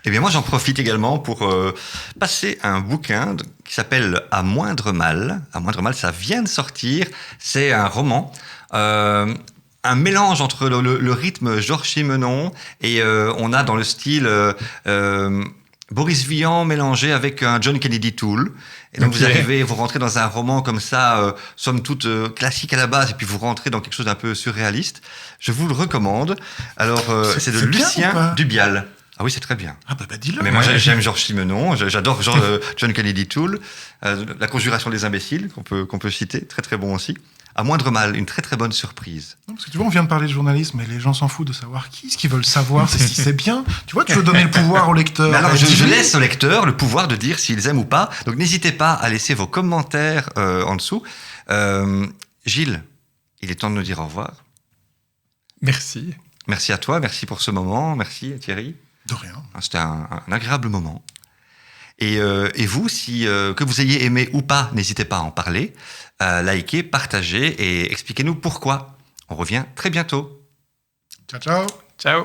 Eh bien, moi, j'en profite également pour passer un bouquin qui s'appelle « À moindre mal ». « À moindre mal », ça vient de sortir. C'est un roman, un mélange entre le rythme Georges Simenon et on a dans le style Boris Vian mélangé avec un John Kennedy Toole. Et donc, vous rentrez dans un roman comme ça, somme toute classique à la base, et puis vous rentrez dans quelque chose d'un peu surréaliste. Je vous le recommande. Alors, c'est de Lucien Dubial. Ah oui, c'est très bien. Ah bah dis-le. Mais moi, j'aime Georges Simenon, j'adore John Kennedy Toole, La conjuration des imbéciles, qu'on peut citer, très très bon aussi. À moindre mal, une très très bonne surprise. Non, parce que tu vois, on vient de parler de journalisme, mais les gens s'en foutent de savoir qui. Ce qu'ils veulent savoir, c'est si c'est bien. Tu vois, tu veux donner le pouvoir au lecteur. Mais alors, je laisse au lecteur le pouvoir de dire s'ils aiment ou pas. Donc, n'hésitez pas à laisser vos commentaires en dessous. Gilles, il est temps de nous dire au revoir. Merci. Merci à toi, merci pour ce moment. Merci Thierry. De rien. C'était un agréable moment. Et vous, que vous ayez aimé ou pas, n'hésitez pas à en parler, likez, partagez et expliquez-nous pourquoi. On revient très bientôt. Ciao, ciao. Ciao.